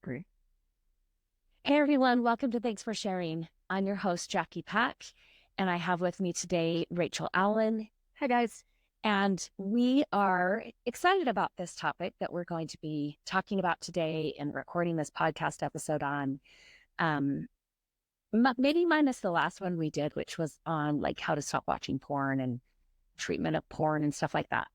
agree. Hey everyone, welcome to Thanks for Sharing. I'm your host, Jackie Pack, and I have with me today Rachel Allen. Hi, guys. And we are excited about this topic that we're going to be talking about today and recording this podcast episode on. Maybe minus the last one we did, which was on like how to stop watching porn and treatment of porn and stuff like that.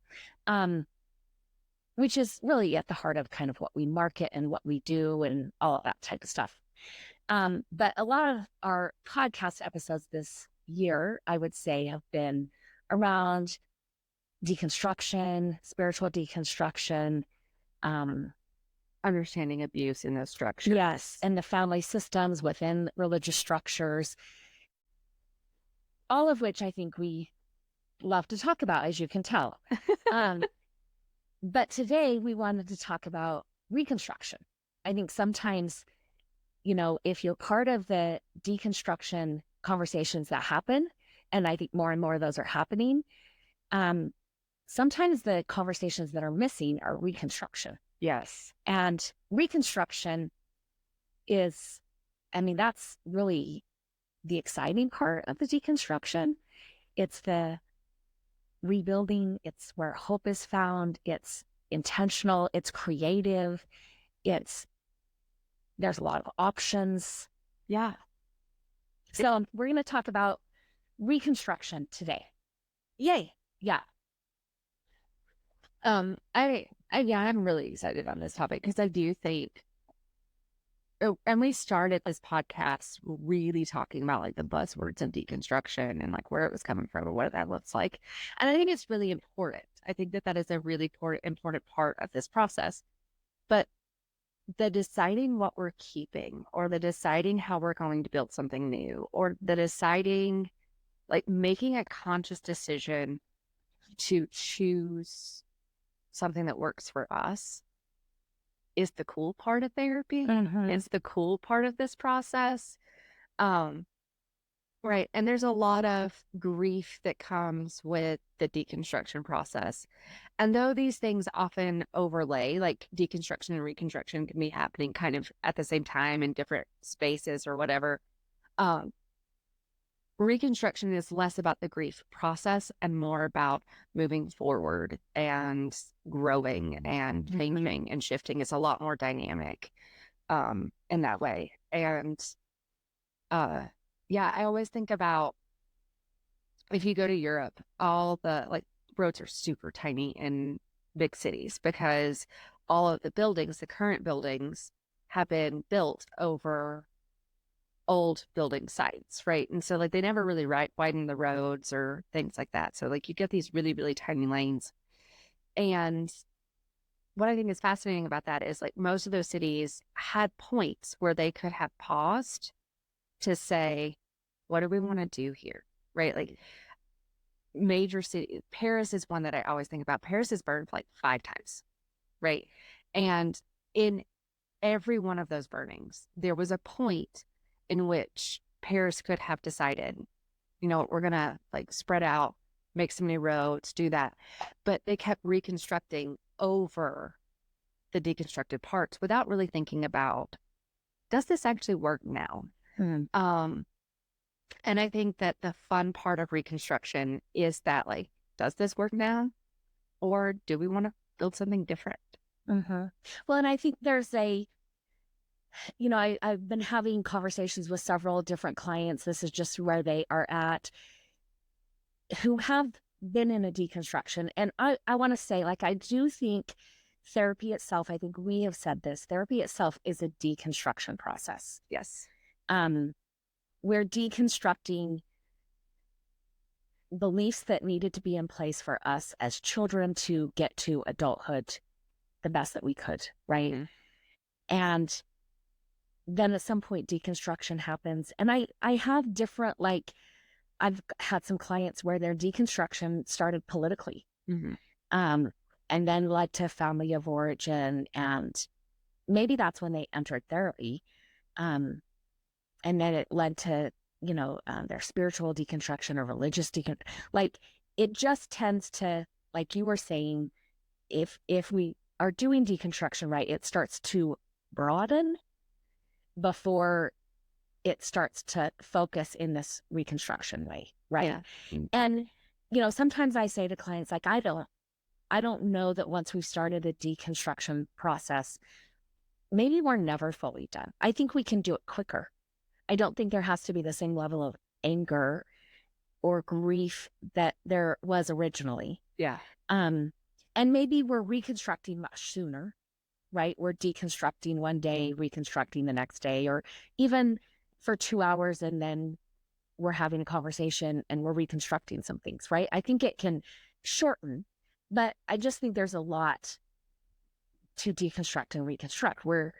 Which is really at the heart of kind of what we market and what we do and all of that type of stuff. But a lot of our podcast episodes this year, I would say, have been around deconstruction, spiritual deconstruction. Understanding abuse in those structures. Yes, and the family systems within religious structures, all of which I think we love to talk about, as you can tell. But today we wanted to talk about Reconstruction. I think sometimes, if you're part of the deconstruction conversations that happen, and I think more and more of those are happening, sometimes the conversations that are missing are Reconstruction. Yes. And Reconstruction is, that's really the exciting part of the deconstruction. It's the rebuilding. It's where hope is found. It's intentional. It's creative. There's a lot of options. Yeah. So we're going to talk about Reconstruction today. Yay. Yeah. I'm really excited on this topic because I do think, and we started this podcast really talking about like the buzzwords of deconstruction and like where it was coming from and what that looks like. And I think it's really important. I think that is a really important part of this process. But the deciding what we're keeping or the deciding how we're going to build something new or the deciding, like making a conscious decision to choose something that works for us is the cool part of therapy. Mm-hmm. It's the cool part of this process. Right. And there's a lot of grief that comes with the deconstruction process. And though these things often overlay, like deconstruction and reconstruction can be happening kind of at the same time in different spaces or whatever, reconstruction is less about the grief process and more about moving forward and growing and changing and shifting. It's a lot more dynamic in that way. And I always think about if you go to Europe, all the like roads are super tiny in big cities because all of the buildings, the current buildings, have been built over old building sites, right? And so like they never really widen the roads or things like that. So like you get these really, really tiny lanes. And what I think is fascinating about that is like most of those cities had points where they could have paused to say, what do we want to do here? Right? Like major city, Paris is one that I always think about. Paris has burned like 5 times, right? And in every one of those burnings, there was a point in which Paris could have decided, we're going to like spread out, make some new roads, do that. But they kept reconstructing over the deconstructed parts without really thinking about, does this actually work now? And I think that the fun part of reconstruction is that like, does this work now? Or do we want to build something different? Mm-hmm. Well, and I think there's I've been having conversations with several different clients. This is just where they are at, who have been in a deconstruction. And I want to say, like, I do think therapy itself, I think we have said this, therapy itself is a deconstruction process. Yes. We're deconstructing beliefs that needed to be in place for us as children to get to adulthood the best that we could, right? Mm-hmm. And then at some point deconstruction happens. And I have different, like, I've had some clients where their deconstruction started politically, and then led to family of origin. And maybe that's when they entered therapy. And then it led to, their spiritual deconstruction or religious like it just tends to, like you were saying, if we are doing deconstruction right, it starts to broaden before it starts to focus in this reconstruction way, right? Yeah. Mm. And sometimes I say to clients, like, I don't know that once we've started a deconstruction process, maybe we're never fully done. I think we can do it quicker. I don't think there has to be the same level of anger or grief that there was originally. Yeah. Um, and maybe we're reconstructing much sooner, right? We're deconstructing one day, reconstructing the next day, or even for 2 hours, and then we're having a conversation and we're reconstructing some things, right? I think it can shorten, but I just think there's a lot to deconstruct and reconstruct. We're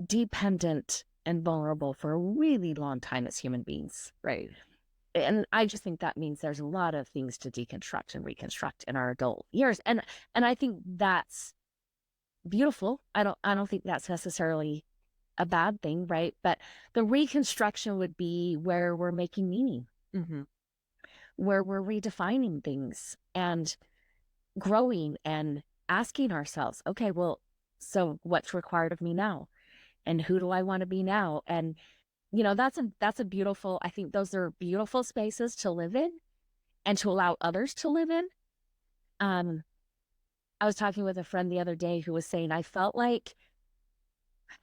dependent and vulnerable for a really long time as human beings. Right. And I just think that means there's a lot of things to deconstruct and reconstruct in our adult years. And I think that's beautiful. I don't think that's necessarily a bad thing, right? But the reconstruction would be where we're making meaning, Mm-hmm. where we're redefining things and growing and asking ourselves, okay, well, so what's required of me now? And who do I want to be now? And that's a beautiful, I think those are beautiful spaces to live in and to allow others to live in. Um, I was talking with a friend the other day who was saying, I felt like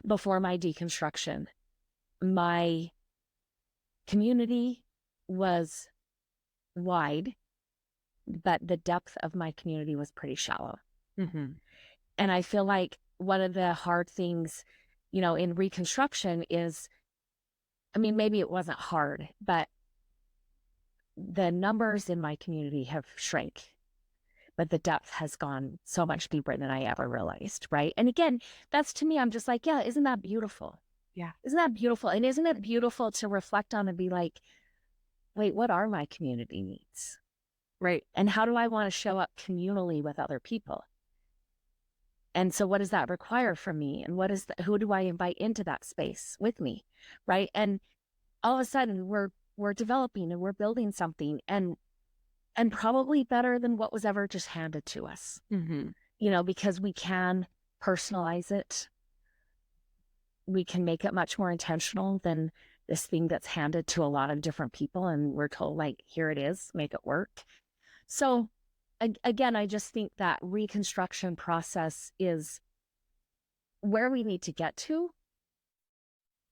before my deconstruction, my community was wide, but the depth of my community was pretty shallow. Mm-hmm. And I feel like one of the hard things, in reconstruction is, I mean, maybe it wasn't hard, but the numbers in my community have shrank, but the depth has gone so much deeper than I ever realized. Right. And again, that's to me, I'm just like, yeah, isn't that beautiful? Yeah. Isn't that beautiful? And isn't it beautiful to reflect on and be like, wait, what are my community needs? Right. And how do I want to show up communally with other people? And so what does that require from me? And who do I invite into that space with me? Right. And all of a sudden we're developing and we're building something and probably better than what was ever just handed to us, Mm-hmm. because we can personalize it. We can make it much more intentional than this thing that's handed to a lot of different people. And we're told, like, here it is, make it work. So again, I just think that reconstruction process is where we need to get to.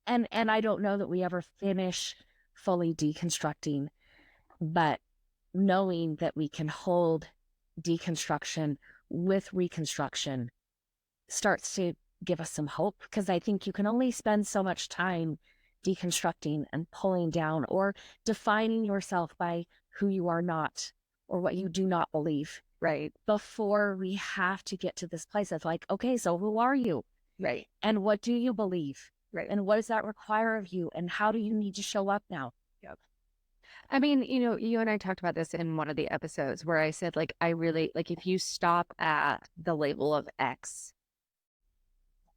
And I don't know that we ever finish fully deconstructing, but knowing that we can hold deconstruction with reconstruction starts to give us some hope, because I think you can only spend so much time deconstructing and pulling down or defining yourself by who you are not or what you do not believe Right. before we have to get to this place of like, okay, so who are you? Right. And what do you believe? Right. And what does that require of you? And how do you need to show up now? Yep. I mean, you and I talked about this in one of the episodes where I said, like, I really, like, if you stop at the label of X,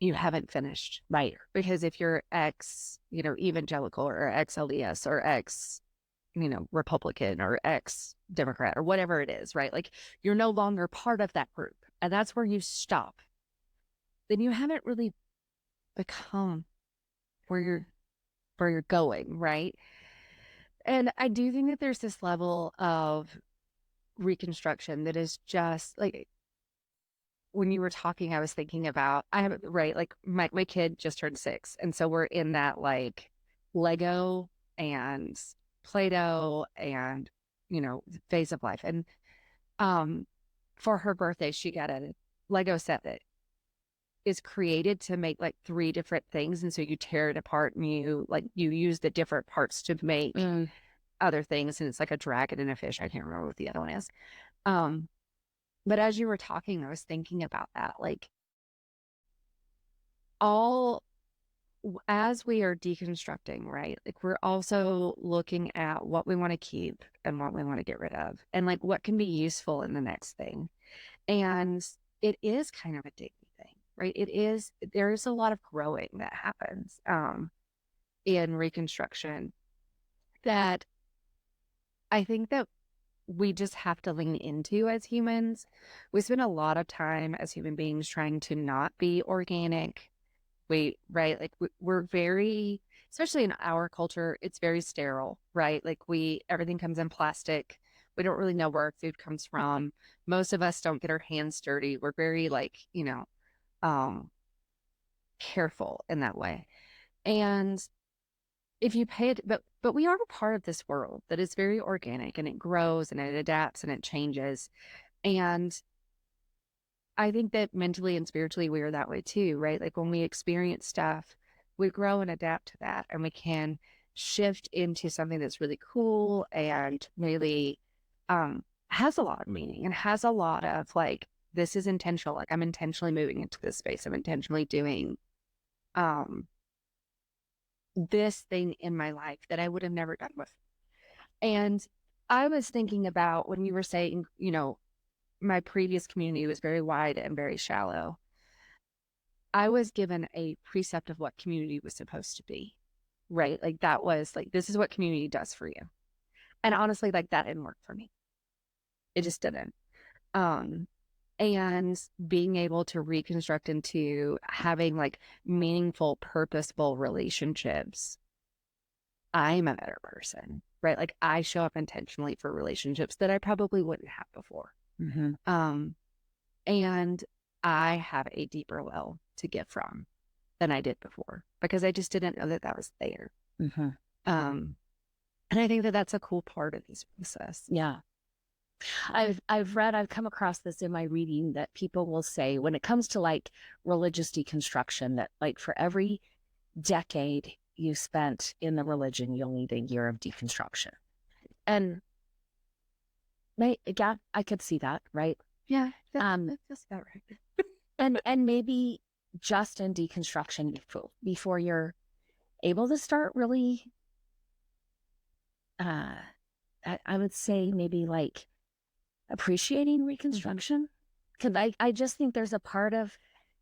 you haven't finished. Right. Because if you're ex, evangelical or ex LDS or ex, Republican or ex Democrat or whatever it is, right? Like, you're no longer part of that group. And that's where you stop. Then you haven't really become where you're going, right? And I do think that there's this level of reconstruction that is just like, when you were talking, I was thinking about, I have, right, like my kid just turned 6. And so we're in that like Lego and Play-Doh and, phase of life. And for her birthday, she got a Lego set that is created to make like 3 different things. And so you tear it apart and you use the different parts to make other things. And it's like a dragon and a fish. I can't remember what the other one is. But as you were talking, I was thinking about that, like, all as we are deconstructing, right? Like, we're also looking at what we want to keep and what we want to get rid of, and like what can be useful in the next thing. And it is kind of a daily thing, right? There's a lot of growing that happens in reconstruction that I think that we just have to lean into as humans. We spend a lot of time as human beings trying to not be organic. Right? Like we're very, especially in our culture, it's very sterile, right? Like everything comes in plastic. We don't really know where our food comes from. Most of us don't get our hands dirty. We're very like, um, careful in that way. And if you pay it, but we are a part of this world that is very organic and it grows and it adapts and it changes. And I think that mentally and spiritually we are that way too, right? Like when we experience stuff, we grow and adapt to that and we can shift into something that's really cool and really has a lot of meaning and has a lot of like this is intentional. Like I'm intentionally moving into this space. I'm intentionally doing um this thing in my life that I would have never done with. And I was thinking about when you were saying, my previous community was very wide and very shallow. I was given a precept of what community was supposed to be, right? Like that was like, this is what community does for you. And honestly, like that didn't work for me. It just didn't. Um, and being able to reconstruct into having like meaningful, purposeful relationships, I'm a better person, right? Like I show up intentionally for relationships that I probably wouldn't have before. Mm-hmm. And I have a deeper well to give from than I did before because I just didn't know that that was there. Mm-hmm. Um, and I think that that's a cool part of this process. Yeah. I've come across this in my reading that people will say when it comes to like religious deconstruction that like for every decade you spent in the religion, you'll need a year of deconstruction. And yeah, I could see that, right? Yeah, that feels about right. And maybe just in deconstruction before you're able to start really I would say maybe like appreciating reconstruction. Because I just think there's a part of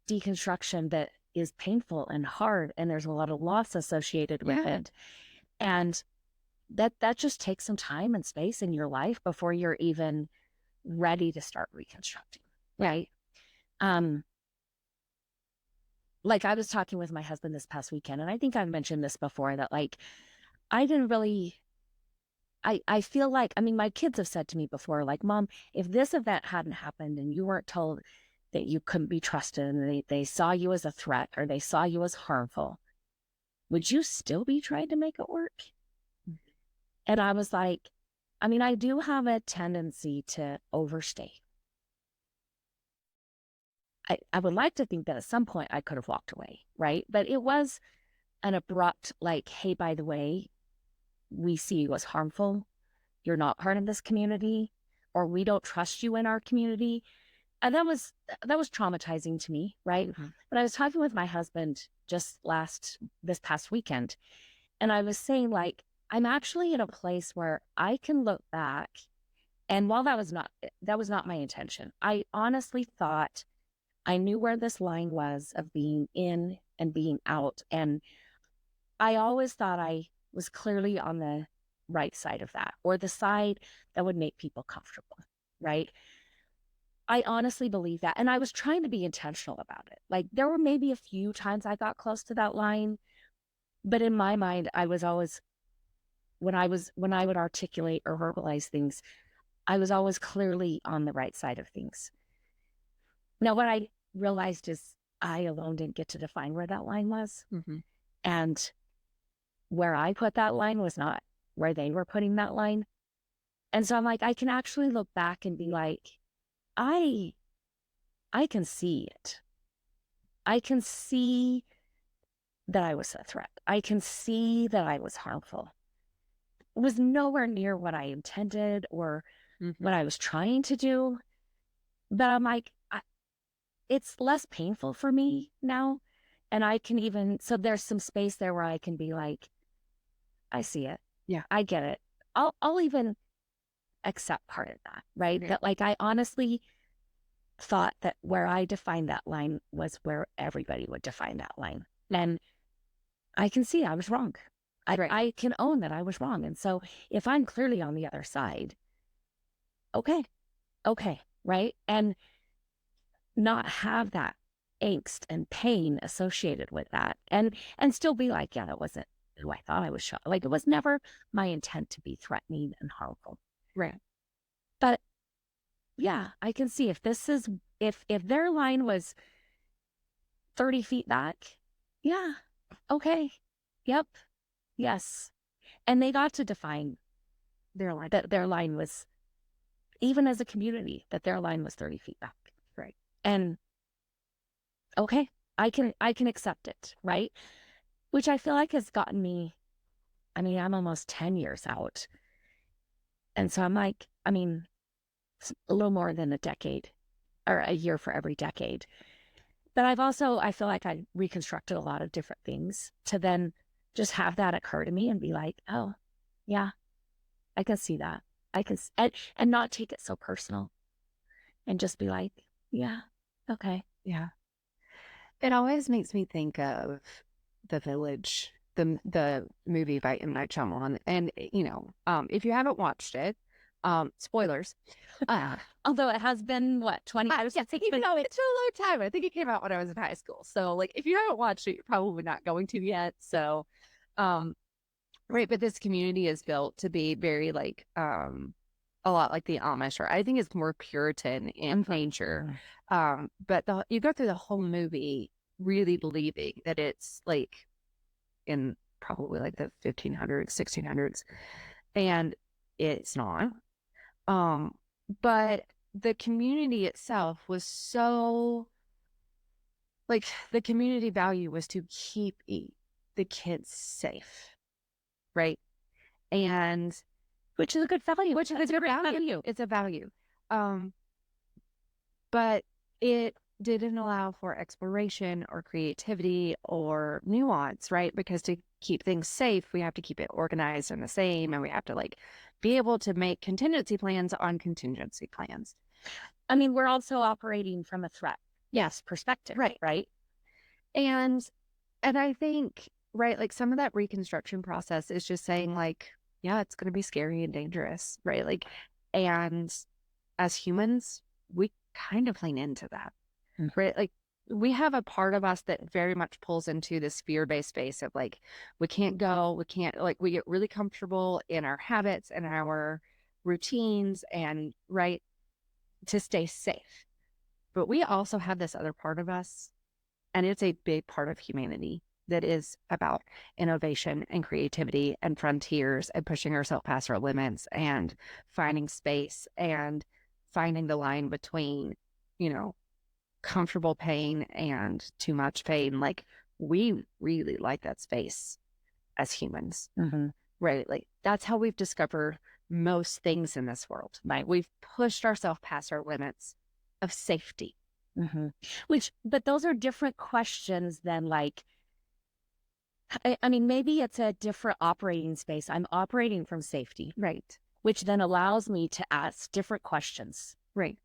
deconstruction that is painful and hard, and there's a lot of loss associated with it. And that just takes some time and space in your life before you're even ready to start reconstructing. Right. Like I was talking with my husband this past weekend, and I think I've mentioned this before that like I didn't really I feel like, I mean, my kids have said to me before, like, Mom, if this event hadn't happened and you weren't told that you couldn't be trusted and they saw you as a threat or they saw you as harmful, would you still be trying to make it work? And I was like, I mean, I do have a tendency to overstay. I would like to think that at some point I could have walked away, right? But it was an abrupt, like, hey, by the way, we see you as harmful. You're not part of this community, or we don't trust you in our community. And that was traumatizing to me, right? Mm-hmm. But I was talking with my husband just this past weekend, and I was saying like I'm actually in a place where I can look back, and while that was not my intention. I honestly thought I knew where this line was of being in and being out, and I always thought I was clearly on the right side of that, or the side that would make people comfortable, right? I honestly believe that. And I was trying to be intentional about it. Like there were maybe a few times I got close to that line, but in my mind, I was always, when I would articulate or verbalize things, I was always clearly on the right side of things. Now, what I realized is I alone didn't get to define where that line was. Mm-hmm. And where I put that line was not where they were putting that line. And so I'm like, I can actually look back and be like, I can see it. I can see that I was a threat. I can see that I was harmful. It was nowhere near what I intended or what I was trying to do. But I'm like, it's less painful for me now. And I can even, so there's some space there where I can be like, I see it. Yeah. I get it. I'll even accept part of that, right? Yeah. That like, I honestly thought that where I defined that line was where everybody would define that line. And I can see I was wrong. Right. I can own that I was wrong. And so if I'm clearly on the other side, okay, okay, right? And not have that angst and pain associated with that, and still be like, yeah, that wasn't who I thought I was shot. Like, it was never my intent to be threatening and harmful. Right. But yeah, I can see if this is if their line was 30 feet back, yeah, okay, yep, yes. And they got to define They're like, that their line was, even as a community, that their line was 30 feet back. right. And okay, I can accept it, right? Which I feel like has gotten me, I mean, I'm almost 10 years out. And so I'm like, I mean, it's a little more than a decade or a year for every decade. But I feel like I reconstructed a lot of different things to then just have that occur to me and be like, oh, yeah, I can see that. And not take it so personal and just be like, yeah, okay. Yeah. It always makes me think of The Village, the movie by M. Night Shyamalan. And if you haven't watched it, spoilers. Uh, Although it has been what, 20 years? yes, even though it's a long time. I think it came out when I was in high school. So, like, if you haven't watched it, you're probably not going to yet. So, um, right. But this community is built to be very like, a lot like the Amish, or I think it's more Puritan in nature. But you go through the whole movie really believing that it's like in probably like the 1500s, 1600s, and it's not. Um, but the community itself was so like the community value was to keep the kids safe, right? And Which is a good value. which is a good value. It's a value. Um, but it didn't allow for exploration or creativity or nuance, right? Because to keep things safe, we have to keep it organized and the same, and we have to like be able to make contingency plans on contingency plans. I mean, we're also operating from a threat, Yes, perspective, right. right? And I think, right, like some of that reconstruction process is just saying like, yeah, it's going to be scary and dangerous, right? Like, and as humans, we kind of lean into that, right? Like we have a part of us that very much pulls into this fear-based space of like, we can't go, we can't, like, we get really comfortable in our habits and our routines and right to stay safe. But we also have this other part of us, and it's a big part of humanity that is about innovation and creativity and frontiers and pushing ourselves past our limits and finding space and finding the line between, you know, comfortable pain and too much pain. Like we really like that space as humans, right? Like that's how we've discovered most things in this world, right? We've pushed ourselves past our limits of safety. But those are different questions than like, I mean, maybe it's a different operating space. I'm operating from safety, Right. which then allows me to ask different questions. Right.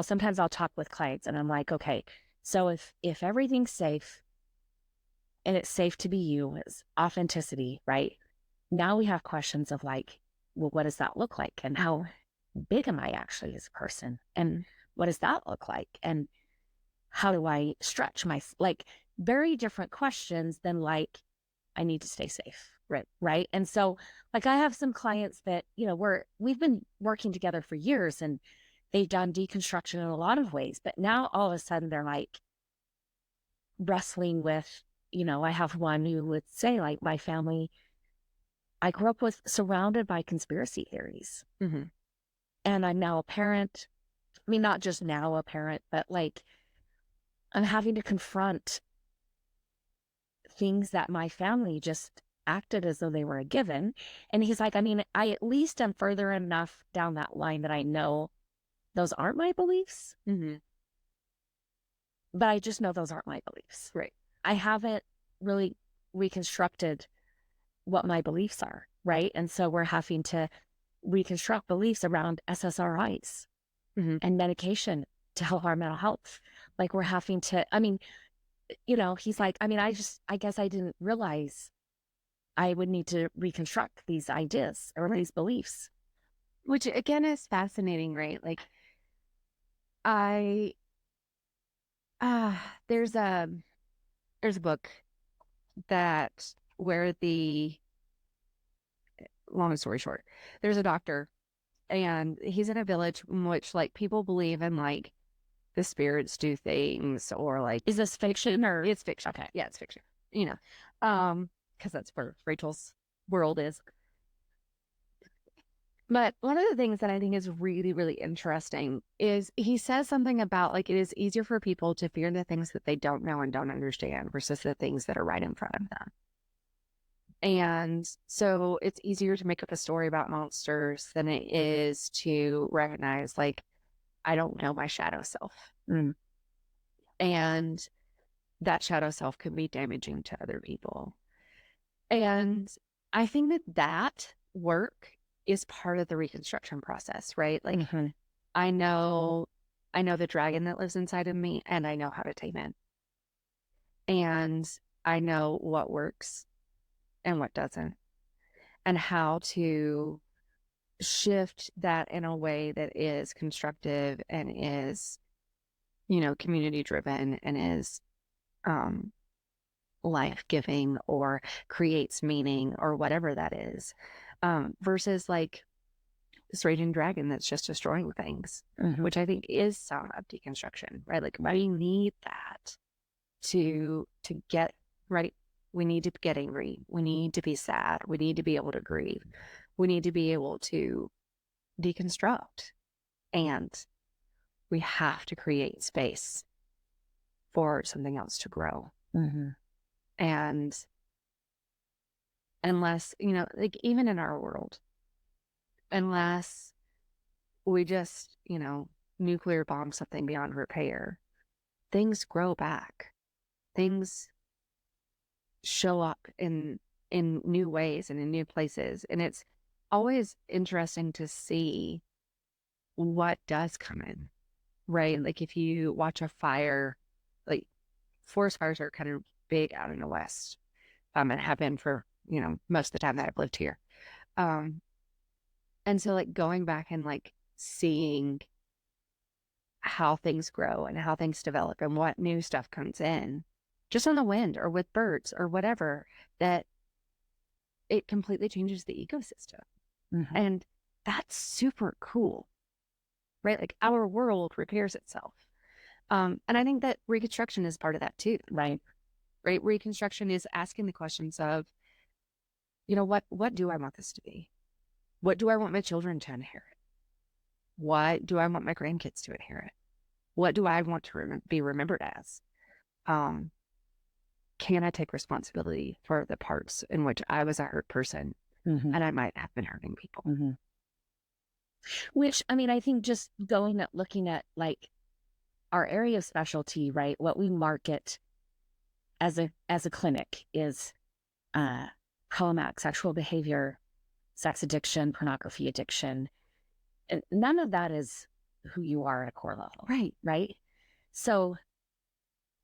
Sometimes I'll talk with clients and I'm like, okay, so if everything's safe and it's safe to be you, it's authenticity, right? Now we have questions of like, well, what does that look like? And how big am I actually as a person? And what does that look like? And how do I stretch like very different questions than like, I need to stay safe. Right. And so like I have some clients that, we've been working together for years and they've done deconstruction in a lot of ways, but now all of a sudden they're like wrestling with, I have one who would say like my family, I grew up with surrounded by conspiracy theories. And I'm now a parent. I mean, not just now a parent, but like I'm having to confront things that my family just acted as though they were a given. And he's like, I mean, I at least am further enough down that line that I know those aren't my beliefs. But I just know those aren't my beliefs. Right. I haven't really reconstructed what my beliefs are. Right. And so we're having to reconstruct beliefs around SSRIs and medication to help our mental health. Like we're having to, I mean, he's like, I mean, I guess I didn't realize I would need to reconstruct these ideas or these beliefs. Which again is fascinating, right? Like I there's a book that where the long story short, there's a doctor and he's in a village in which like people believe in like the spirits do things or like Is this fiction or? it's fiction. Okay. Yeah, it's fiction. You know. Because that's where Rachel's world is. But one of the things that I think is really, really interesting is he says something about like it is easier for people to fear the things that they don't know and don't understand versus the things that are right in front of them. And so it's easier to make up a story about monsters than it is to recognize, like, I don't know my shadow self. Mm. And that shadow self can be damaging to other people. And I think that that work is part of the reconstruction process, right? Like, I know the dragon that lives inside of me and I know how to tame it. And I know what works and what doesn't, and how to shift that in a way that is constructive and is, community driven and is life giving or creates meaning or whatever that is, versus like this raging dragon that's just destroying things, which I think is some of deconstruction, right? Like we need that to get right. We need to get angry. We need to be sad. We need to be able to grieve. We need to be able to deconstruct. And we have to create space for something else to grow. And unless, like even in our world, unless we just, nuclear bomb something beyond repair, things grow back. Things show up in new ways and in new places. And it's always interesting to see what does come in, right? Like if you watch a fire, like forest fires are kind of big out in the West. And have been for, most of the time that I've lived here. And so like going back and like seeing how things grow and how things develop and what new stuff comes in just on the wind or with birds or whatever, that it completely changes the ecosystem. And that's super cool, right? Like our world repairs itself. And I think that reconstruction is part of that too. Right. Reconstruction is asking the questions of, what do I want this to be? What do I want my children to inherit? What do I want my grandkids to inherit? What do I want to be remembered as? Can I take responsibility for the parts in which I was a hurt person and I might have been hurting people? Which, I mean, I think just looking at like our area of specialty, right? What we market as a clinic is problematic sexual behavior, sex addiction, pornography addiction. And none of that is who you are at a core level. Right. So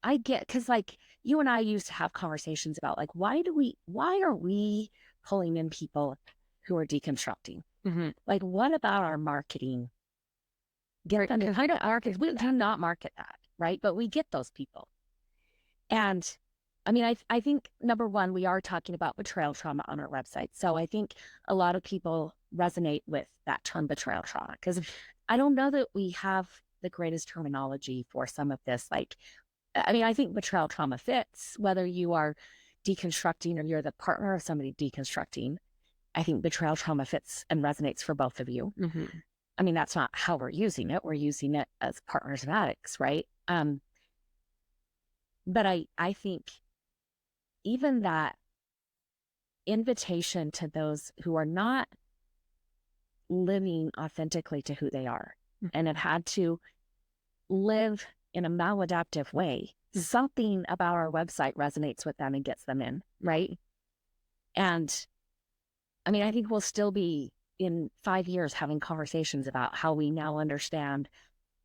I get, because like you and I used to have conversations about like, why are we pulling in people who are deconstructing? Like, what about our marketing? Get them to kind of market. We do not market that, right? But we get those people. And I mean, I think number one, we are talking about betrayal trauma on our website. So I think a lot of people resonate with that term betrayal trauma, because I don't know that we have the greatest terminology for some of this. Like, I mean, I think betrayal trauma fits whether you are deconstructing or you're the partner of somebody deconstructing. I think betrayal trauma fits and resonates for both of you. I mean, that's not how we're using it. We're using it as partners of addicts, right? But I think even that invitation to those who are not living authentically to who they are and have had to live in a maladaptive way, something about our website resonates with them and gets them in, right? And I mean, I think we'll still be in 5 years having conversations about how we now understand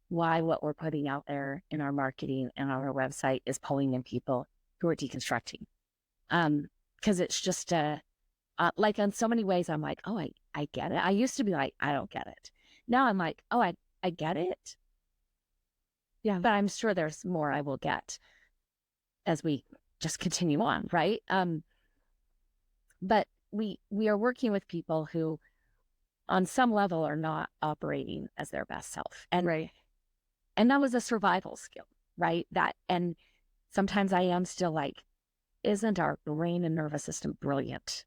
why what we're putting out there in our marketing and on our website is pulling in people who are deconstructing. Because it's just like in so many ways, I'm like, oh, I get it. I used to be like, I don't get it. Now I'm like, oh, I get it. Yeah. But I'm sure there's more I will get as we just continue on, right? But we are working with people who on some level are not operating as their best self. Right. And that was a survival skill, right? That and sometimes I am still like, isn't our brain and nervous system brilliant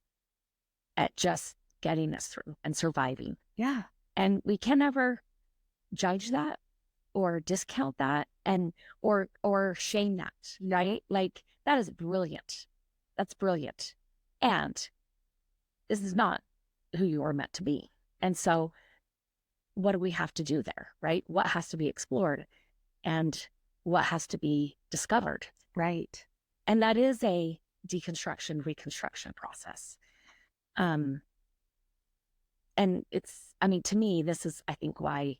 at just getting us through and surviving? Yeah. And we can never judge that or discount that and or shame that, right? Like that is brilliant. That's brilliant. And this is not who you are meant to be. And so what do we have to do there, right? What has to be explored and what has to be discovered? Right. And that is a deconstruction, reconstruction process. Um, and it's, I mean, to me, this is, I think, why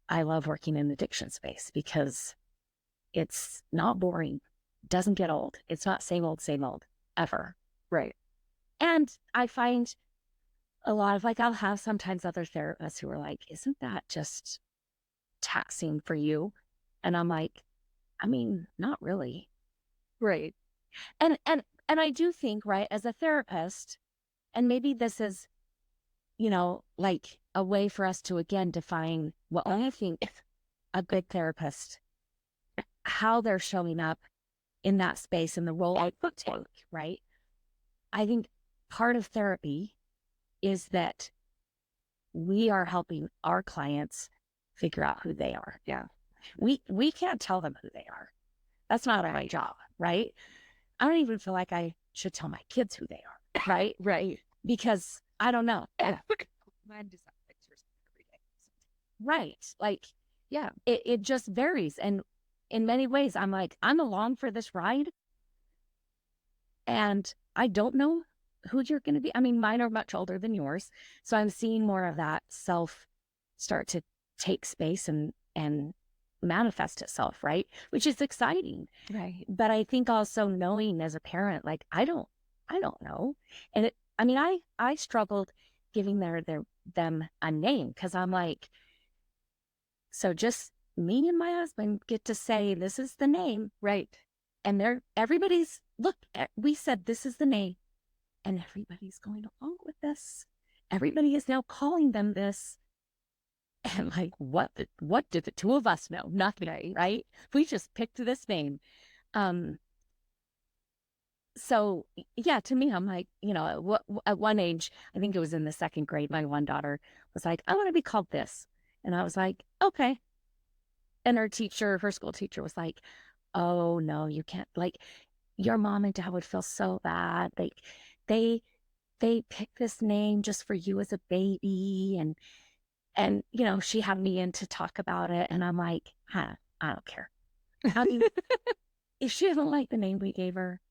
I love working in the addiction space because it's not boring, doesn't get old. It's not same old, ever. Right. And I find a lot of like, I'll have sometimes other therapists who are like, isn't that just taxing for you? And I'm like, I mean, not really. Right. And I do think, right, as a therapist, and maybe this is, like a way for us to again define what I think a good therapist, how they're showing up in that space and the role I could take, right? I think part of therapy is that we are helping our clients figure out who they are. Yeah. We can't tell them who they are. That's not my job, right? I don't even feel like I should tell my kids who they are, right? Right. Because I don't know. Mine decides pictures every day. Right. Like, Yeah. it just varies. And in many ways, I'm like, I'm along for this ride. And I don't know who you're going to be. I mean, mine are much older than yours. So I'm seeing more of that self start to take space and manifest itself, right? Which is exciting. Right. But I think also knowing as a parent, like, I don't know. And I mean, I struggled giving them a name because I'm like, so just me and my husband get to say, this is the name. Right. And everybody's, look, we said this is the name. And everybody's going along with this. Everybody is now calling them this. And like, what did the two of us know? Nothing, right? We just picked this name. So yeah, to me, I'm like, at one age, I think it was in the second grade, my one daughter was like, I want to be called this. And I was like, okay. And her school teacher was like, oh no, you can't, like, your mom and dad would feel so bad. Like they picked this name just for you as a baby. And she had me in to talk about it. And I'm like, I don't care. I mean, if she doesn't like the name we gave her,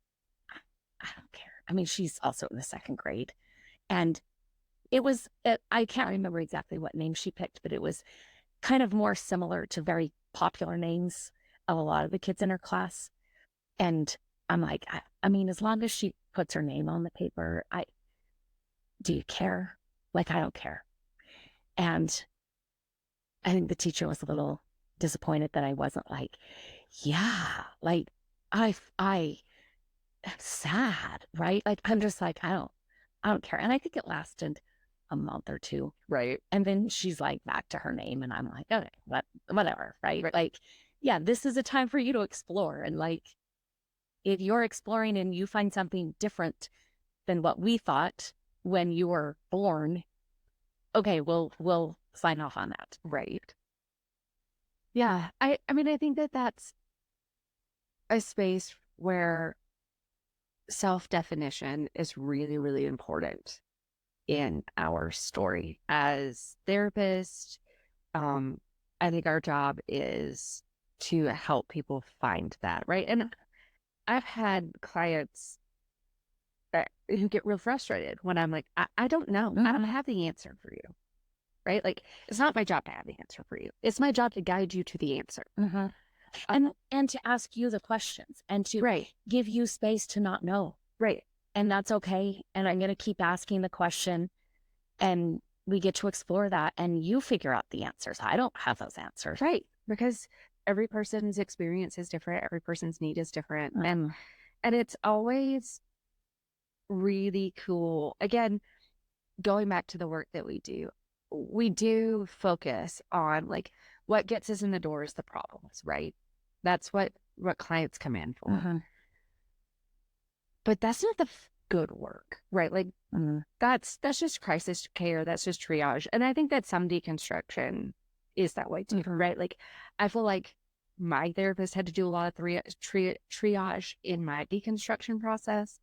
I don't care. I mean, she's also in the second grade. And I can't remember exactly what name she picked, but it was kind of more similar to very popular names of a lot of the kids in her class. And I'm like, I mean, as long as she puts her name on the paper, do you care? Like, I don't care. And I think the teacher was a little disappointed that I wasn't like, yeah, like I sad, right? Like I'm just like, I don't care. And I think it lasted a month or two. Right. And then she's like back to her name. And I'm like, okay, whatever, right? Like, yeah, this is a time for you to explore. And like, if you're exploring and you find something different than what we thought when you were born, okay, we'll sign off on that. Right. Yeah. I mean, I think that that's a space where self-definition is really, really important in our story as therapists. I think our job is to help people find that, right? And I've had clients who get real frustrated when I'm like, I don't know. I don't have the answer for you, right? Like, it's not my job to have the answer for you. It's my job to guide you to the answer. Mm-hmm. And to ask you the questions and to give you space to not know. Right. And that's okay. And I'm going to keep asking the question And we get to explore that, and you figure out the answers. I don't have those answers. Right. Because every person's experience is different. Every person's need is different. Mm-mm. And it's always really cool. Again, going back to the work that we do focus on like what gets us in the door is the problems, right? That's what clients come in for. Mm-hmm. But that's not the good work, right? Like Mm-hmm. that's just crisis care, that's just triage. And I think that some deconstruction is that way too, Mm-hmm. right? Like I feel like my therapist had to do a lot of triage in my deconstruction process.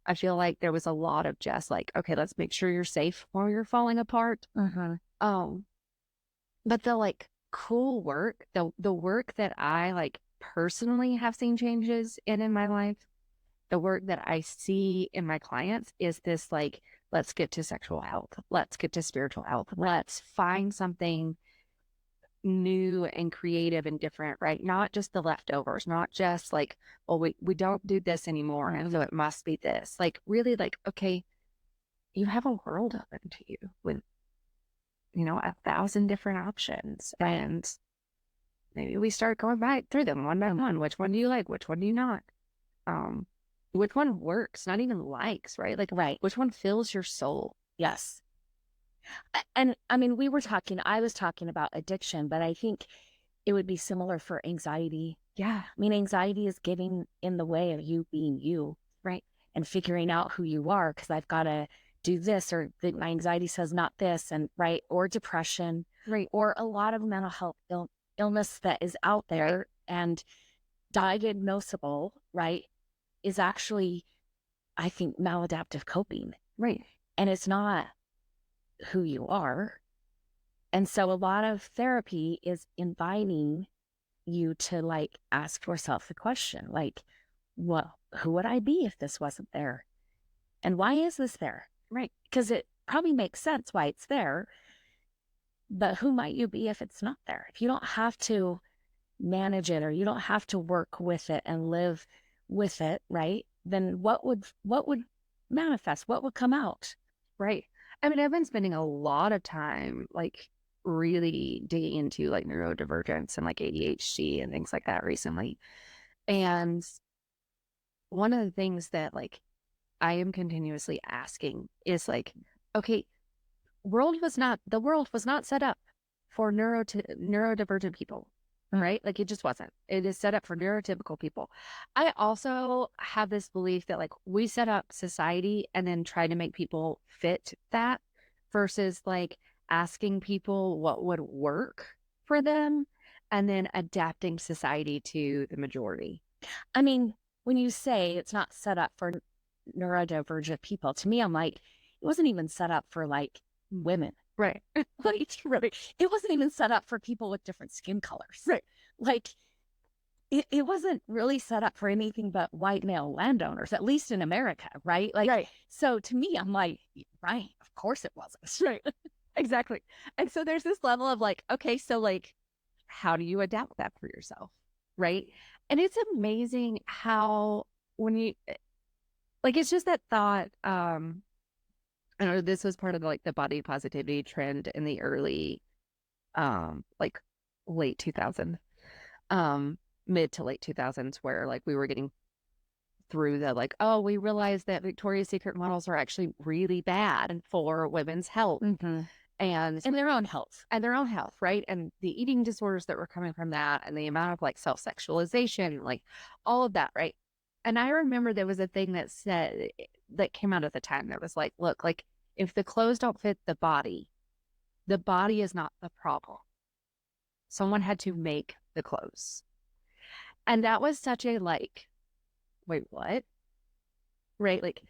I feel like there was a lot of just like, okay, let's make sure you're safe while you're falling apart. Mm-hmm. Um, but the like cool work, the work that I like personally have seen changes in my life, the work that I see in my clients is this like, let's get to sexual health, let's get to spiritual health, let's find something new and creative and different, right? Not just the leftovers, not just like, well, we don't do this anymore, and so it must be this. Like really like, okay, you have a world open to you with, 1,000 different options. And maybe we start going back through them one by one. Which one do you like? Which one do you not? Um, which one works? Not even likes, right? Like, Right. which one fills your soul? Yes. And I mean, I was talking about addiction, but I think it would be similar for anxiety. Yeah, I mean, anxiety is getting in the way of you being you, right, and figuring out who you are, because I've got to do this, or my anxiety says not this, and right, or depression, right, or a lot of mental health illness that is out there and diagnosable, right, is actually, I think, maladaptive coping. right, And it's not who you are. And so a lot of therapy is inviting you to like ask yourself the question, like, well, who would I be if this wasn't there? And why is this there? right, Because it probably makes sense why it's there, but who might you be if it's not there? If you don't have to manage it, or you don't have to work with it and live with it, right? Then what would manifest? What would come out? right. I mean, I've been spending a lot of time like really digging into like neurodivergence and like ADHD and things like that recently. And one of the things that like I am continuously asking is like, okay, the world was not set up for neurodivergent people, right? Like it just wasn't. It is set up for neurotypical people. I also have this belief that like we set up society and then try to make people fit that versus like asking people what would work for them and then adapting society to the majority. I mean, when you say it's not set up for neurodivergent people, to me, I'm like, it wasn't even set up for like women. Right. Like, really, it wasn't even set up for people with different skin colors. Right. Like, it wasn't really set up for anything but white male landowners, at least in America, right? Like, Right. so to me, I'm like, right, of course it wasn't. Right. Exactly. And so there's this level of like, okay, so like, how do you adapt that for yourself? Right. And it's amazing how when you like, it's just that thought, I know this was part of like the body positivity trend in the early, like late 2000s, mid to late 2000s, where like we were getting through the like, oh, we realized that Victoria's Secret models are actually really bad for women's health Mm-hmm. and And their own health. their own health, right? And the eating disorders that were coming from that and the amount of like self-sexualization, like all of that, right? And I remember there was a thing that came out at the time that was like, look, like if the clothes don't fit the body is not the problem. Someone had to make the clothes. And that was such a like, wait, what? Right? Like,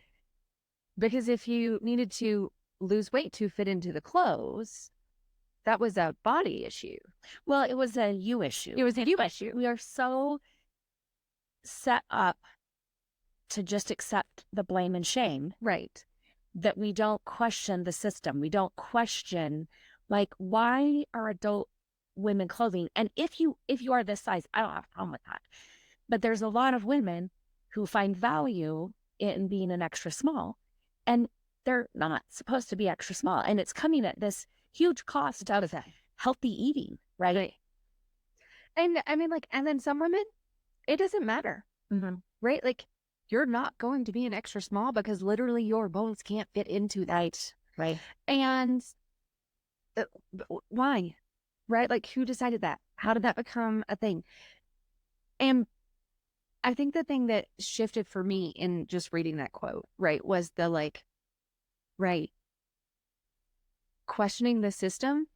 because if you needed to lose weight to fit into the clothes, that was a body issue. Well, it was a you issue. It was a you issue. We are so set up to just accept the blame and shame Right. that we don't question the system. We don't question, like, why are adult women clothing? And if you are this size, I don't have a problem with that. But there's a lot of women who find value in being an extra small. And they're not supposed to be extra small. And it's coming at this huge cost of healthy eating, right? Right. And I mean, like, and then some women, it doesn't matter, right? Like, you're not going to be an extra small because literally your bones can't fit into that. Right. And why? Right? Like, who decided that? How did that become a thing? And I think the thing that shifted for me in just reading that quote, right, was the like, right, questioning the system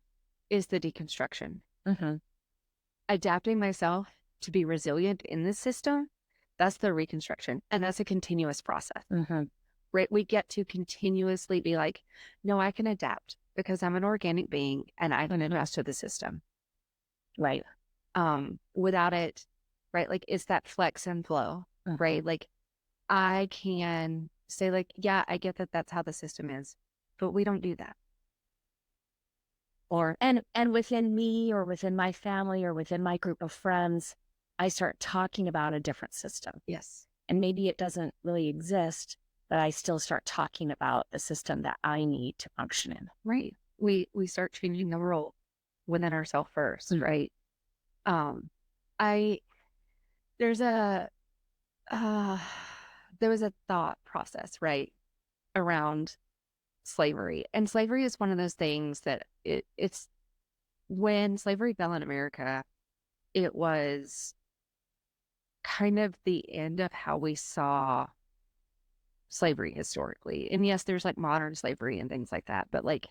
is the deconstruction. Adapting myself to be resilient in this system, that's the reconstruction. And that's a continuous process, right? We get to continuously be like, no, I can adapt because I'm an organic being and I can adjust to the system. Right. Without it, right? Like, it's that flex and flow, right? Like, I can say, like, yeah, I get that that's how the system is, but we don't do that. Or and within me or within my family or within my group of friends, I start talking about a different system. Yes. And maybe it doesn't really exist, but I still start talking about the system that I need to function in. Right. We start changing the role within ourselves first, right? I there's a there was a thought process, right, around slavery. And slavery is one of those things that it's when slavery fell in America, it was kind of the end of how we saw slavery historically. And yes, there's like modern slavery and things like that, but like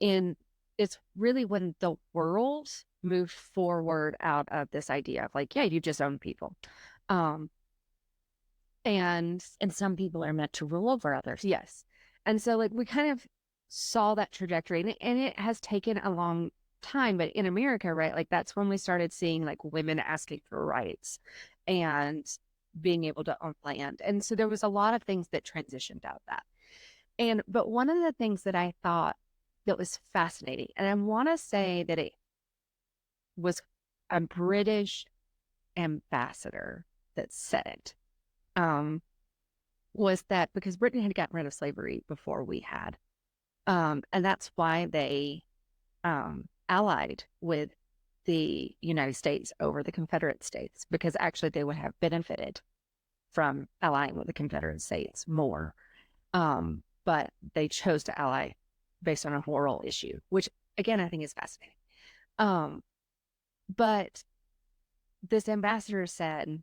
in it's really when the world moved forward out of this idea of like, yeah, you just own people. Um and some people are meant to rule over others. yes. And so like we kind of saw that trajectory and it has taken a long time, but in America, right, like that's when we started seeing like women asking for rights and being able to own land. And so there was a lot of things that transitioned out of that. But one of the things that I thought that was fascinating, and I want to say that it was a British ambassador that said it, was that because Britain had gotten rid of slavery before we had, and that's why they allied with the United States over the Confederate States, because actually they would have benefited from allying with the Confederate States more. But they chose to ally based on a moral issue, which again, I think is fascinating. But this ambassador said,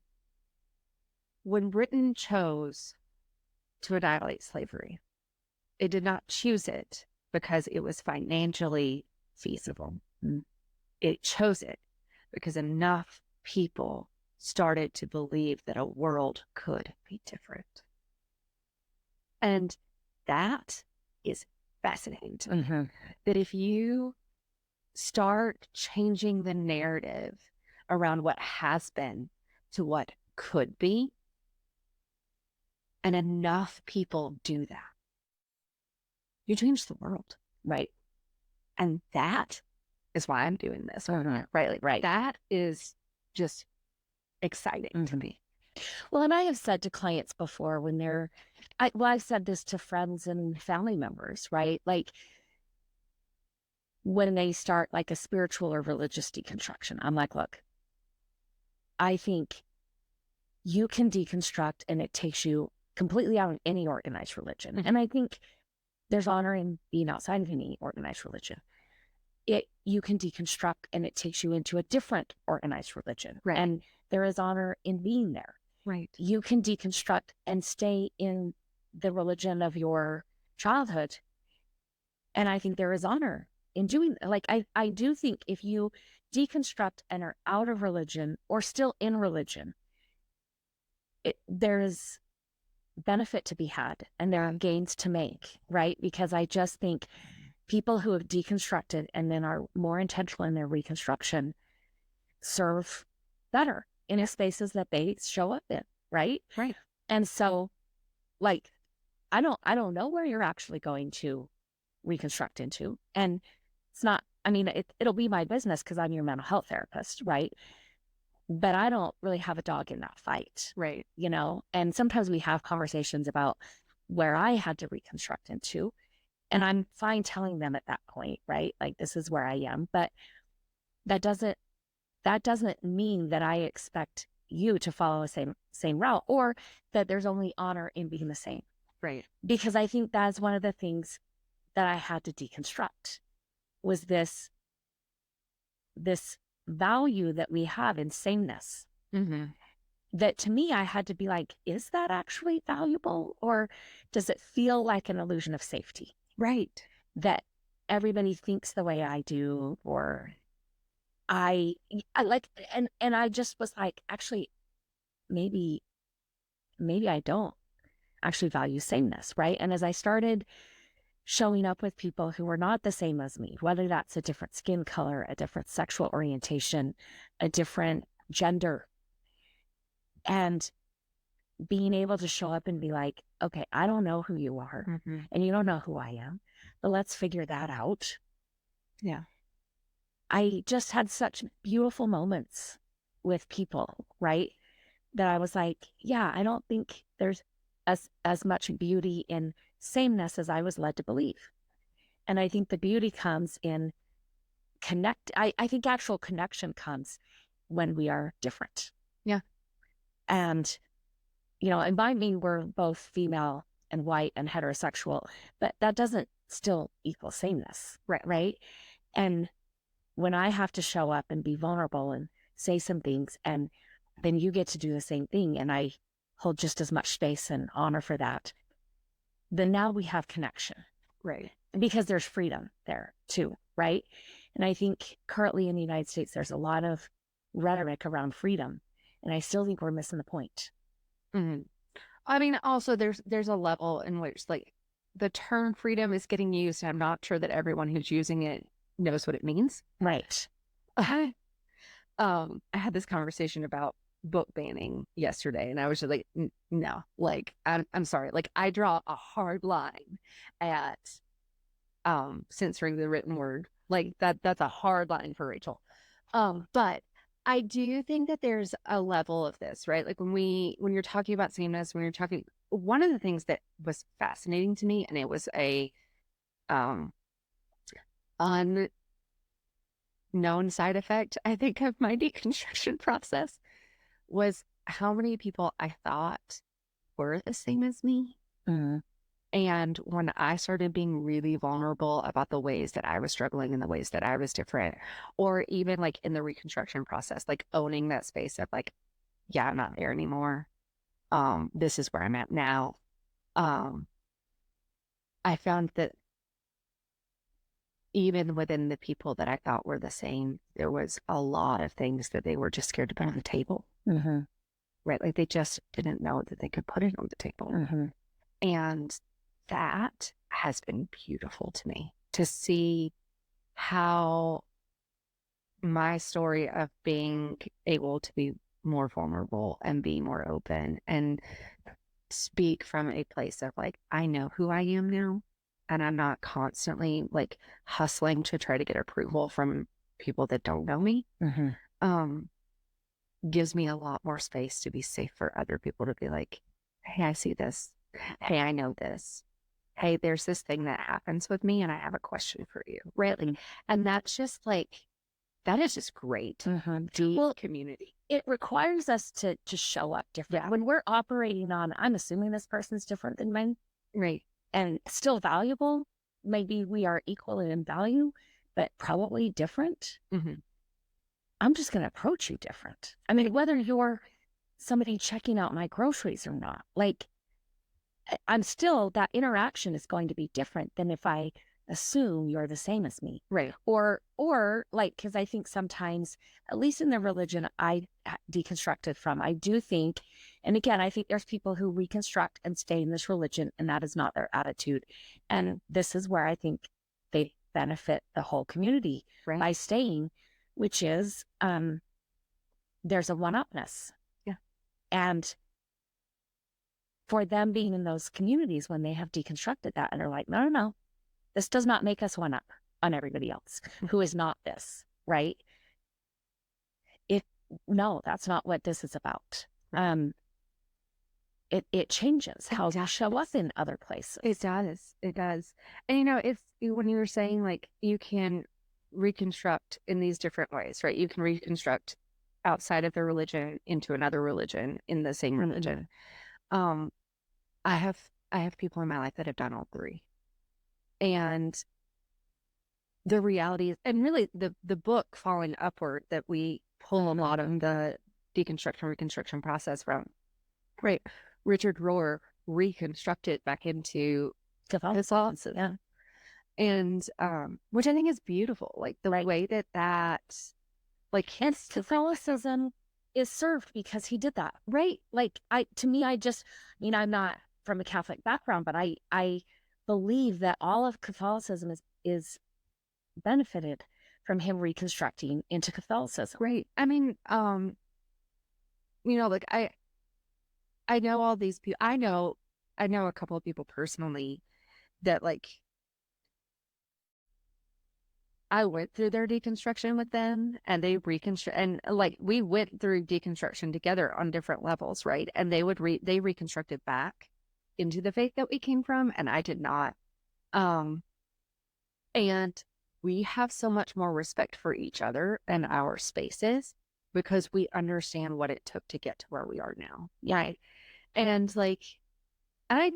when Britain chose to annihilate slavery, it did not choose it because it was financially feasible. It chose it because enough people started to believe that a world could be different. And that is fascinating to me. That if you start changing the narrative around what has been to what could be, and enough people do that, you change the world. Right. And that is why I'm doing this. Right. Like, Right. that is just exciting to me. Well, and I have said to clients before when I've said this to friends and family members, right? Like when they start like a spiritual or religious deconstruction, I'm like, look, I think you can deconstruct and it takes you completely out of any organized religion. And I think there's honor in being outside of any organized religion. You can deconstruct and it takes you into a different organized religion. Right. And there is honor in being there. Right. You can deconstruct and stay in the religion of your childhood. And I think there is honor in doing, like, I do think if you deconstruct and are out of religion or still in religion, there's benefit to be had and there are gains to make, right? Because I just think people who have deconstructed and then are more intentional in their reconstruction serve better in the spaces that they show up in, right? Right. And so, like, I don't know where you're actually going to reconstruct into. And it's not, I mean, it'll be my business because I'm your mental health therapist, right? But I don't really have a dog in that fight. Right. You know? And sometimes we have conversations about where I had to reconstruct into. And I'm fine telling them at that point, right? Like, this is where I am. But that doesn't mean that I expect you to follow the same route, or that there's only honor in being the same. Right. Because I think that's one of the things that I had to deconstruct, was this value that we have in sameness. Mm-hmm. That to me, I had to be like, is that actually valuable, or does it feel like an illusion of safety? Right. That everybody thinks the way I do, or I like, and I just was like, actually, maybe I don't actually value sameness, right? And as I started showing up with people who were not the same as me, whether that's a different skin color, a different sexual orientation, a different gender, and being able to show up and be like, okay, I don't know who you are, Mm-hmm. and you don't know who I am, but let's figure that out. Yeah. I just had such beautiful moments with people, right? That I was like, yeah, I don't think there's as much beauty in sameness as I was led to believe. And I think the beauty comes in I think actual connection comes when we are different. Yeah. And, and by me, we're both female and white and heterosexual, but that doesn't still equal sameness. Right. Right. And when I have to show up and be vulnerable and say some things, and then you get to do the same thing, and I hold just as much space and honor for that, then now we have connection. Right. Because there's freedom there too, right? And I think currently in the United States, there's a lot of rhetoric around freedom, and I still think we're missing the point. Mm-hmm. I mean, also there's a level in which like the term freedom is getting used, and I'm not sure that everyone who's using it knows what it means. Right. I had this conversation about book banning yesterday, and I was just like, no, like I'm sorry, like I draw a hard line at censoring the written word. Like that's a hard line for Rachel. But I do think that there's a level of this, right? Like when you're talking about sameness, when you're talking, one of the things that was fascinating to me, and it was a um unknown side effect, I think, of my deconstruction process, was how many people I thought were the same as me. Mm-hmm. And when I started being really vulnerable about the ways that I was struggling and the ways that I was different, or even like in the reconstruction process, like owning that space of like, yeah, I'm not there anymore. This is where I'm at now. Um, I found that even within the people that I thought were the same, there was a lot of things that they were just scared to put on the table. Mm-hmm. Right? Like they just didn't know that they could put it on the table. Mm-hmm. And that has been beautiful to me, to see how my story of being able to be more vulnerable and be more open and speak from a place of like, I know who I am now, and I'm not constantly like hustling to try to get approval from people that don't know me. Mm-hmm. Um, gives me a lot more space to be safe for other people to be like, hey, I see this. Hey, I know this. Hey, there's this thing that happens with me, and I have a question for you. Really. And that's just like, that is just great. Mm-hmm. Deep community. It requires us to show up different. Yeah. When we're operating on, I'm assuming this person's different than mine, Right. and still valuable. Maybe we are equal in value, but probably different. Mm-hmm. I'm just going to approach you different. I mean, whether you're somebody checking out my groceries or not, like I'm still, that interaction is going to be different than if I assume you're the same as me. Right. Or like, because I think sometimes, at least in the religion I deconstructed from, I do think, and again, I think there's people who reconstruct and stay in this religion, and that is not their attitude. And this is where I think they benefit the whole community by staying, which is there's a one-upness. Yeah. And for them being in those communities when they have deconstructed that and are like, no, no, no, this does not make us one up on everybody else who is not this, right? No, that's not what this is about. it changes It how you does. show up in other places. It does. It does. And you know, it's when you were saying like you can reconstruct in these different ways, right? You can reconstruct outside of the religion into another religion in the same religion. Um, I have people in my life that have done all three. And the reality is, and really the book Falling Upward that we pull a lot of the deconstruction reconstruction process from, right? Richard Rohr reconstructed back into Catholicism. Yeah. And which I think is beautiful, like the way that like And Catholicism is served because he did that, right? Like to me, I'm not from a Catholic background, but I believe that all of Catholicism is benefited from him reconstructing into Catholicism. great. I mean, you know, like I know all these people. I know a couple of people personally that like I went through their deconstruction with them and they reconstruct and like we went through deconstruction together on different levels, right? And they reconstructed back into the faith that we came from and I did not. Um and we have so much more respect for each other and our spaces because we understand what it took to get to where we are now. Yeah. And like I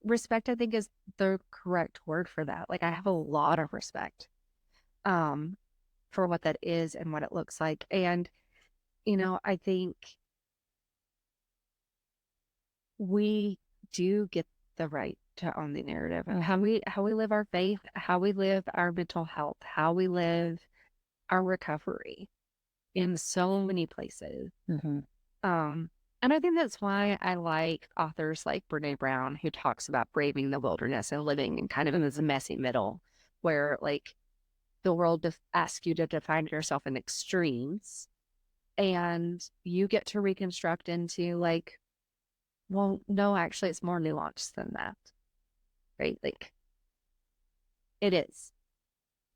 respect I think is the correct word for that. Like I have a lot of respect. Um for what that is and what it looks like. And, you know, I think we do get the right to own the narrative of how we live our faith, how we live our mental health, how we live our recovery in so many places. Mm-hmm. And I think that's why I like authors like Brene Brown, who talks about braving the wilderness and living in kind of in this messy middle where like the world asks you to define yourself in extremes and you get to reconstruct into like, well, no, actually, it's more nuanced than that, right? Like, it is.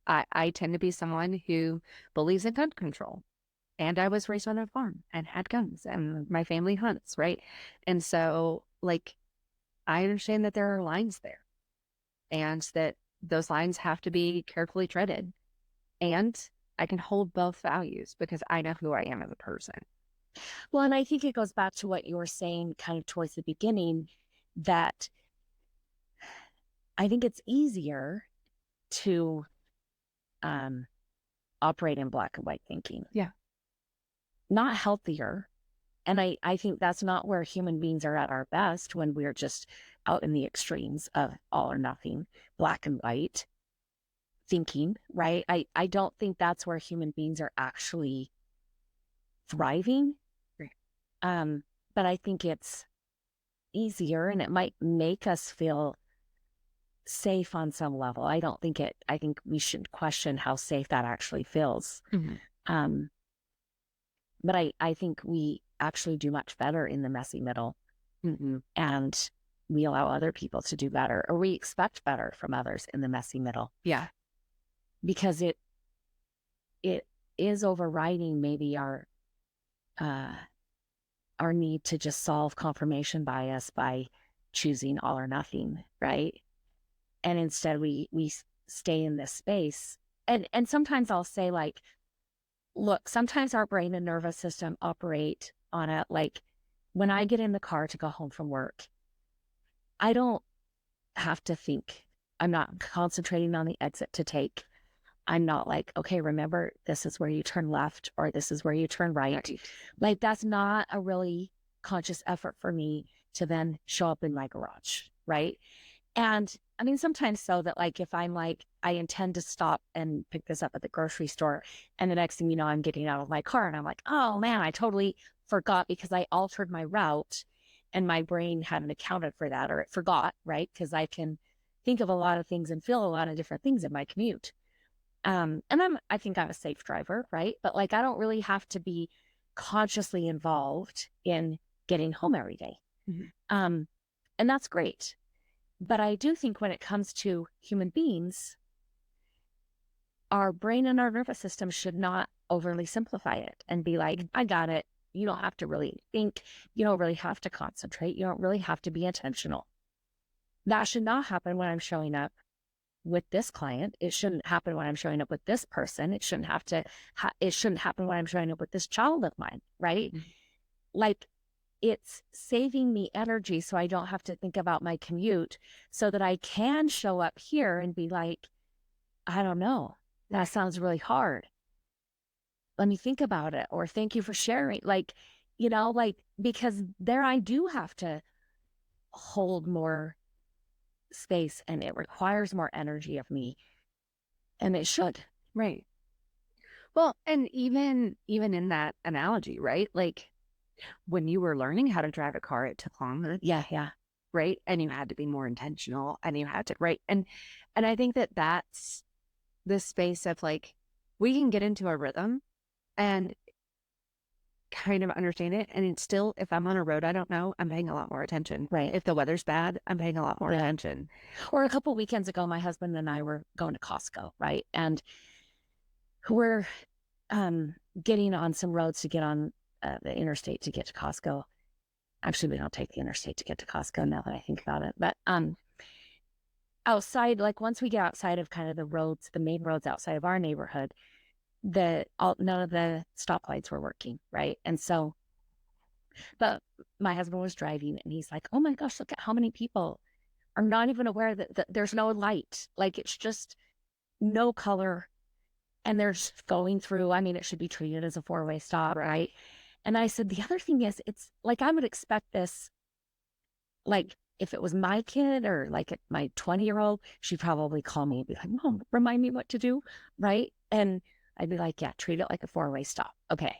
I tend to be someone who believes in gun control. And I was raised on a farm and had guns, and my family hunts, right? And so, like, I understand that there are lines there and that those lines have to be carefully treaded. And I can hold both values because I know who I am as a person. Well, and I think it goes back to what you were saying kind of towards the beginning, that I think it's easier to operate in black and white thinking. Yeah. Not healthier. And I think that's not where human beings are at our best, when we're just out in the extremes of all or nothing, black and white thinking, right? I don't think that's where human beings are actually thriving. Right. But I think it's easier and it might make us feel safe on some level. I think we should question how safe that actually feels. Mm-hmm. Um, but I think we actually do much better in the messy middle. Mm-hmm. And we allow other people to do better, or we expect better from others in the messy middle. Yeah. Because it is overriding maybe our need to just solve confirmation bias by choosing all or nothing, right? And instead we stay in this space. And sometimes I'll say, like, look, sometimes our brain and nervous system operate on a, like, when I get in the car to go home from work, I don't have to think. I'm not concentrating on the exit to take. I'm not like, okay, remember, this is where you turn left or this is where you turn right. Like, that's not a really conscious effort for me to then show up in my garage, right? And I mean, sometimes so that, like, if I'm like, I intend to stop and pick this up at the grocery store, and the next thing you know, I'm getting out of my car and I'm like, oh man, I totally forgot because I altered my route and my brain hadn't accounted for that, or it forgot, right? Because I can think of a lot of things and feel a lot of different things in my commute. And I think I'm a safe driver, right? But like, I don't really have to be consciously involved in getting home every day. Mm-hmm. And that's great. But I do think when it comes to human beings, our brain and our nervous system should not overly simplify it and be like, I got it. You don't have to really think. You don't really have to concentrate. You don't really have to be intentional. That should not happen when I'm showing up with this client. It shouldn't happen when I'm showing up with this person. It shouldn't have to, it shouldn't happen when I'm showing up with this child of mine, right? Mhm. Like, it's saving me energy so I don't have to think about my commute so that I can show up here and be like, I don't know, that sounds really hard. Let me think about it. Or thank you for sharing. Like, because there I do have to hold more space and it requires more energy of me. And it should. Right. Well, and even in that analogy, right? Like when you were learning how to drive a car, it took longer, Yeah, yeah. right? And you had to be more intentional and you had to, right? And I think that that's the space of like we can get into a rhythm and kind of understand it. And it's still, if I'm on a road I don't know, I'm paying a lot more attention. Right. If the weather's bad, I'm paying a lot more attention. Or a couple weekends ago, my husband and I were going to Costco, right? And we're getting on some roads to get on the interstate to get to Costco. Actually, we don't take the interstate to get to Costco now that I think about it. But outside, like once we get outside of kind of the roads, the main roads outside of our neighborhood, none of the stoplights were working, right? And so, but my husband was driving, and he's like, "Oh my gosh, look at how many people are not even aware that there's no light. Like it's just no color, and they're just going through. I mean, it should be treated as a four-way stop, right?" And I said, the other thing is, it's like I would expect this, like if it was my kid or like my 20-year-old, she'd probably call me and be like, "Mom, remind me what to do," right? And I'd be like, "Yeah, treat it like a four-way stop." Okay.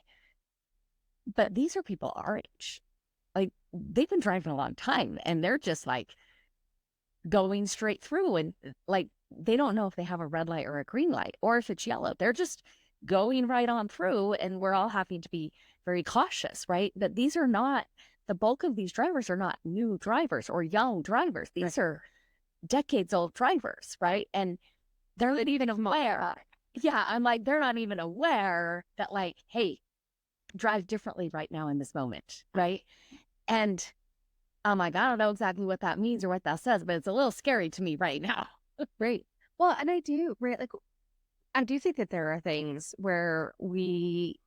But these are people our age. Like they've been driving a long time and they're just like going straight through and like they don't know if they have a red light or a green light or if it's yellow. They're just going right on through and we're all having to be very cautious, right? That these are not the bulk of these drivers are not new drivers or young drivers. These are decades old drivers, right? And they're not even aware. Yeah, I'm like, they're not even aware that like, hey, drive differently right now in this moment, right? And I'm like, I don't know exactly what that means or what that says, but it's a little scary to me right now. Right. Well, and I do, right? Like, I do think that there are things where we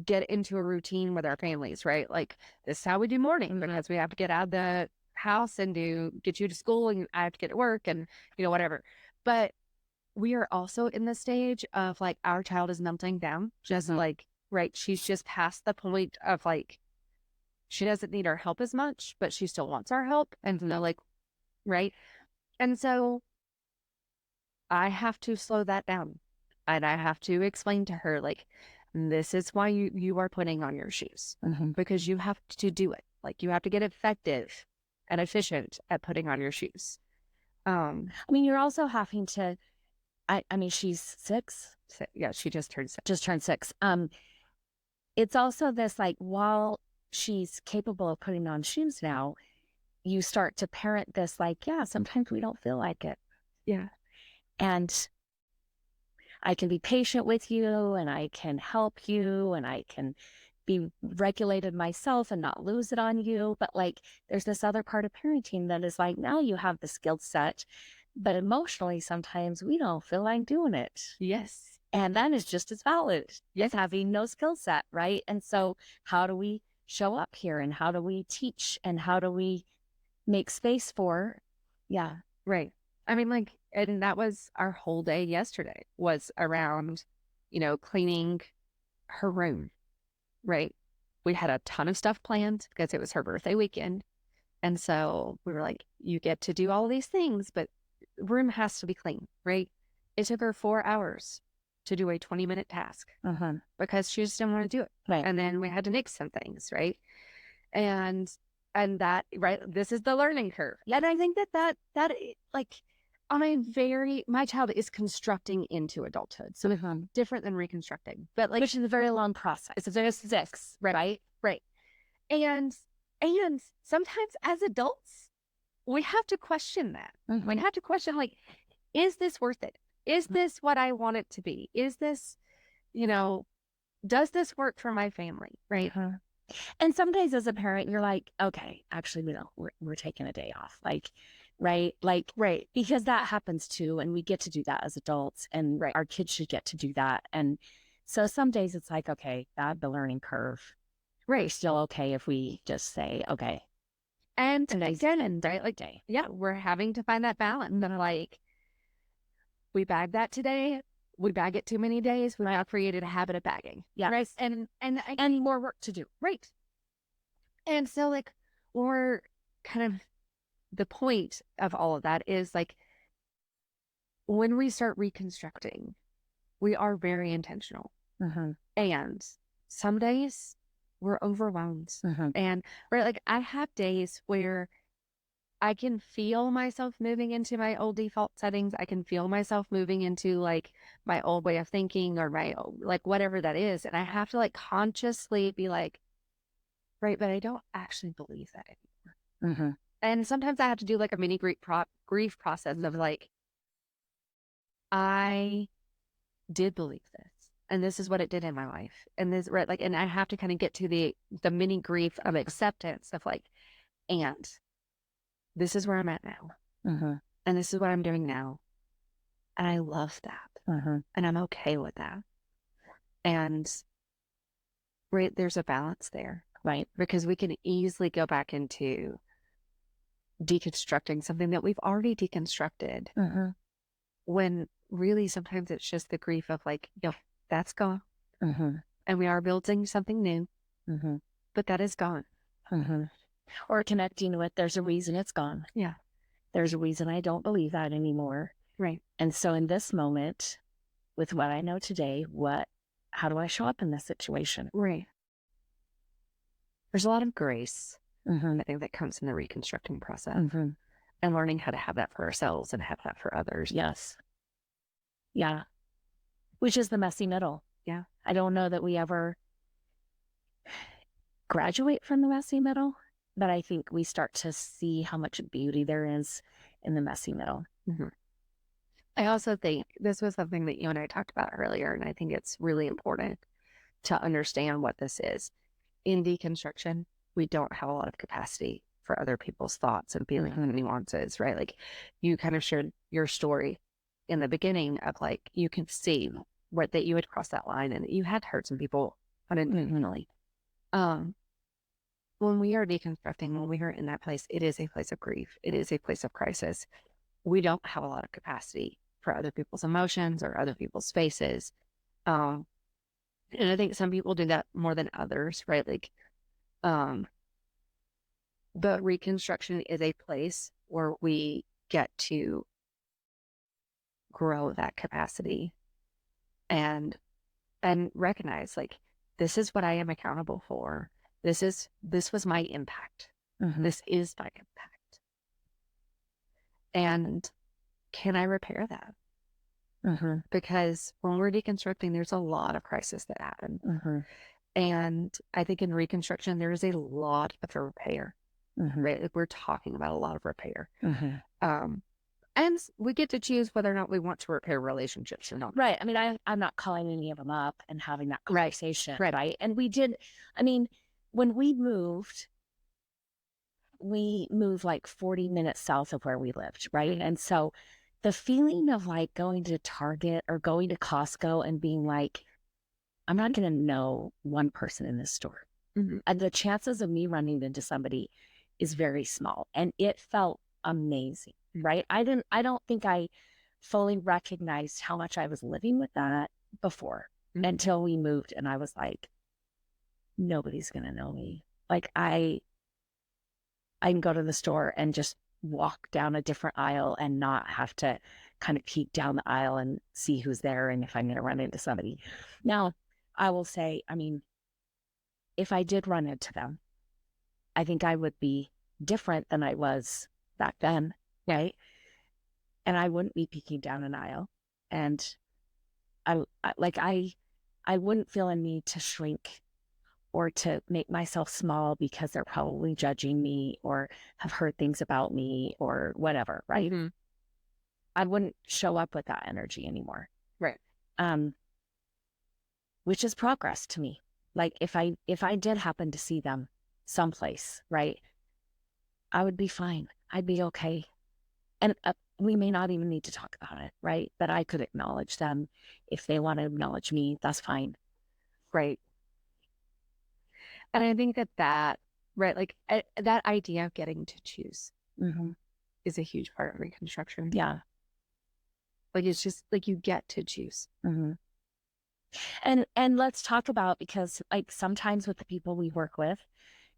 get into a routine with our families, right? Like, this is how we do morning because we have to get out of the house and get you to school and I have to get to work and, whatever. But we are also in the stage of like our child is melting down, just like, right. She's just past the point of like, she doesn't need our help as much, but she still wants our help. And, like, right. And so I have to slow that down and I have to explain to her, like, this is why you are putting on your shoes because you have to do it. Like, you have to get effective and efficient at putting on your shoes. I mean, you're also having to, I mean, she's 6. So, yeah, she just turned 6. Just turned 6. It's also this like, while she's capable of putting on shoes now, you start to parent this like, yeah, sometimes we don't feel like it. Yeah. And I can be patient with you and I can help you and I can be regulated myself and not lose it on you. But like, there's this other part of parenting that is like, now you have the skill set, but emotionally, sometimes we don't feel like doing it. Yes. And that is just as valid as having no skill set, right? And so, how do we show up here and how do we teach and how do we make space for, yeah. Right. I mean, like, and that was our whole day yesterday was around, cleaning her room, right? We had a ton of stuff planned because it was her birthday weekend. And so we were like, you get to do all these things, but the room has to be clean, right? It took her 4 hours to do a 20-minute task because she just didn't want to do it. Right. And then we had to nix some things, right? And that, right, this is the learning curve. And I think that like my child is constructing into adulthood. So different than reconstructing, but like, which is a very long process. It's a very 6, right? Right. And sometimes as adults, we have to question that. We have to question, like, is this worth it? Is this what I want it to be? Is this, does this work for my family? Right. Uh-huh. And some days as a parent, you're like, okay, actually, we don't, we're taking a day off. Like, right. Like, Right. because that happens too. And we get to do that as adults, and Right. our kids should get to do that. And so some days it's like, okay, that the learning curve. We're Right. still okay if we just say, okay, And today's again, right, like, day. yeah, we're having to find that balance. And like, we bag that today. We bag it too many days. We might have created a habit of bagging. Yeah. Right. And more work to do. Right. And so like, we're kind of the point of all of that is like, when we start reconstructing, we are very intentional. Mm-hmm. And some days we're overwhelmed. Mm-hmm. And right, like I have days where I can feel myself moving into my old default settings. I can feel myself moving into like my old way of thinking or my like whatever that is. And I have to like consciously be like, right, but I don't actually believe that anymore. Mm-hmm. And sometimes I have to do like a mini grief process of like, I did believe this. And this is what it did in my life. And this, right, like, and I have to kind of get to the mini grief of acceptance of like, and this is where I'm at now. Mm-hmm. And this is what I'm doing now. And I love that. Mm-hmm. And I'm okay with that. And right, there's a balance there. Right. Because we can easily go back into deconstructing something that we've already deconstructed Mm-hmm. when really sometimes it's just the grief of like, yo, that's gone. Mm-hmm. And we are building something new, Mm-hmm. but that is gone. Mm-hmm. Or connecting with, there's a reason it's gone. Yeah. There's a reason I don't believe that anymore. Right. And so in this moment, with what I know today, how do I show up in this situation? Right. There's a lot of grace, Mm-hmm. I think, that comes in the reconstructing process Mm-hmm. and learning how to have that for ourselves and have that for others. Yes. Yeah. Which is the messy middle. Yeah. I don't know that we ever graduate from the messy middle, but I think we start to see how much beauty there is in the messy middle. Mm-hmm. I also think this was something that you and I talked about earlier, and I think it's really important to understand what this is. In deconstruction, we don't have a lot of capacity for other people's thoughts and feelings and nuances, right? Like you kind of shared your story in the beginning of like, you can see what that you had crossed that line and that you had hurt some people unintentionally. When we are deconstructing, when we are in that place, it is a place of grief. It is a place of crisis. We don't have a lot of capacity for other people's emotions or other people's spaces. And I think some people do that more than others, right? Like, but reconstruction is a place where we get to grow that capacity and recognize like, this is what I am accountable for. This was my impact. Mm-hmm. This is my impact. And can I repair that? Mm-hmm. Because when we're deconstructing, there's a lot of crisis that happen. Mm-hmm. And I think in reconstruction, there is a lot of repair, right? Like we're talking about a lot of repair. And we get to choose whether or not we want to repair relationships or not. Right. I mean, I'm not calling any of them up and having that conversation. Right. And we did, I mean, when we moved like 40 minutes south of where we lived, right? And so the feeling of like going to Target or going to Costco and being like, I'm not going to know one person in this store. Mm-hmm. And the chances of me running into somebody is very small. And it felt amazing, right? I don't think I fully recognized how much I was living with that before until we moved. And I was like, nobody's going to know me. Like I can go to the store and just walk down a different aisle and not have to kind of peek down the aisle and see who's there and if I'm going to run into somebody. Now, I will say, I mean, if I did run into them, I think I would be different than I was back then, right? And I wouldn't be peeking down an aisle. And I wouldn't feel a need to shrink or to make myself small because they're probably judging me or have heard things about me or whatever, right? Mm-hmm. I wouldn't show up with that energy anymore. Right. which is progress to me. Like if I did happen to see them someplace, right, I would be fine. I'd be okay. And we may not even need to talk about it, right? But I could acknowledge them. If they want to acknowledge me, that's fine. Right. And I think that, right, like that idea of getting to choose Mm-hmm. is a huge part of Reconstruction. Yeah. Like it's just like you get to choose. Mm-hmm. And let's talk about, because like sometimes with the people we work with,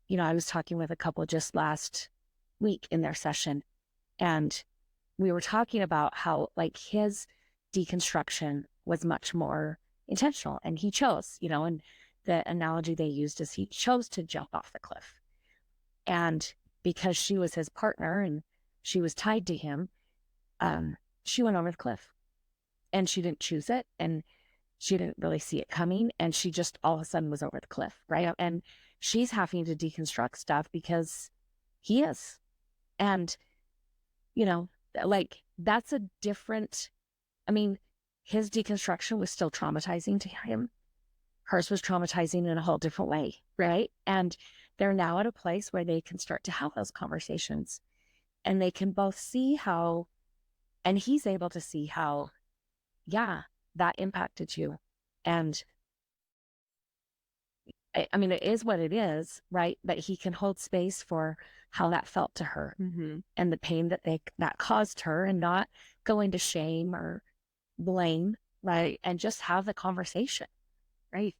you know, I was talking with a couple just last week in their session, and we were talking about how like his deconstruction was much more intentional, and he chose, you know, and the analogy they used is he chose to jump off the cliff. And because she was his partner and she was tied to him, she went over the cliff, and she didn't choose it. And she didn't really see it coming. And she just all of a sudden was over the cliff. Right. And she's having to deconstruct stuff because he is. And, you know, like that's a different, I mean, his deconstruction was still traumatizing to him. Hers was traumatizing in a whole different way. Right. And they're now at a place where they can start to have those conversations, and they can both see how, and he's able to see how, yeah, that impacted you. And I mean, it is what it is, right? But he can hold space for how that felt to her, and the pain that that caused her, and not go into shame or blame, right? And just have the conversation. Right.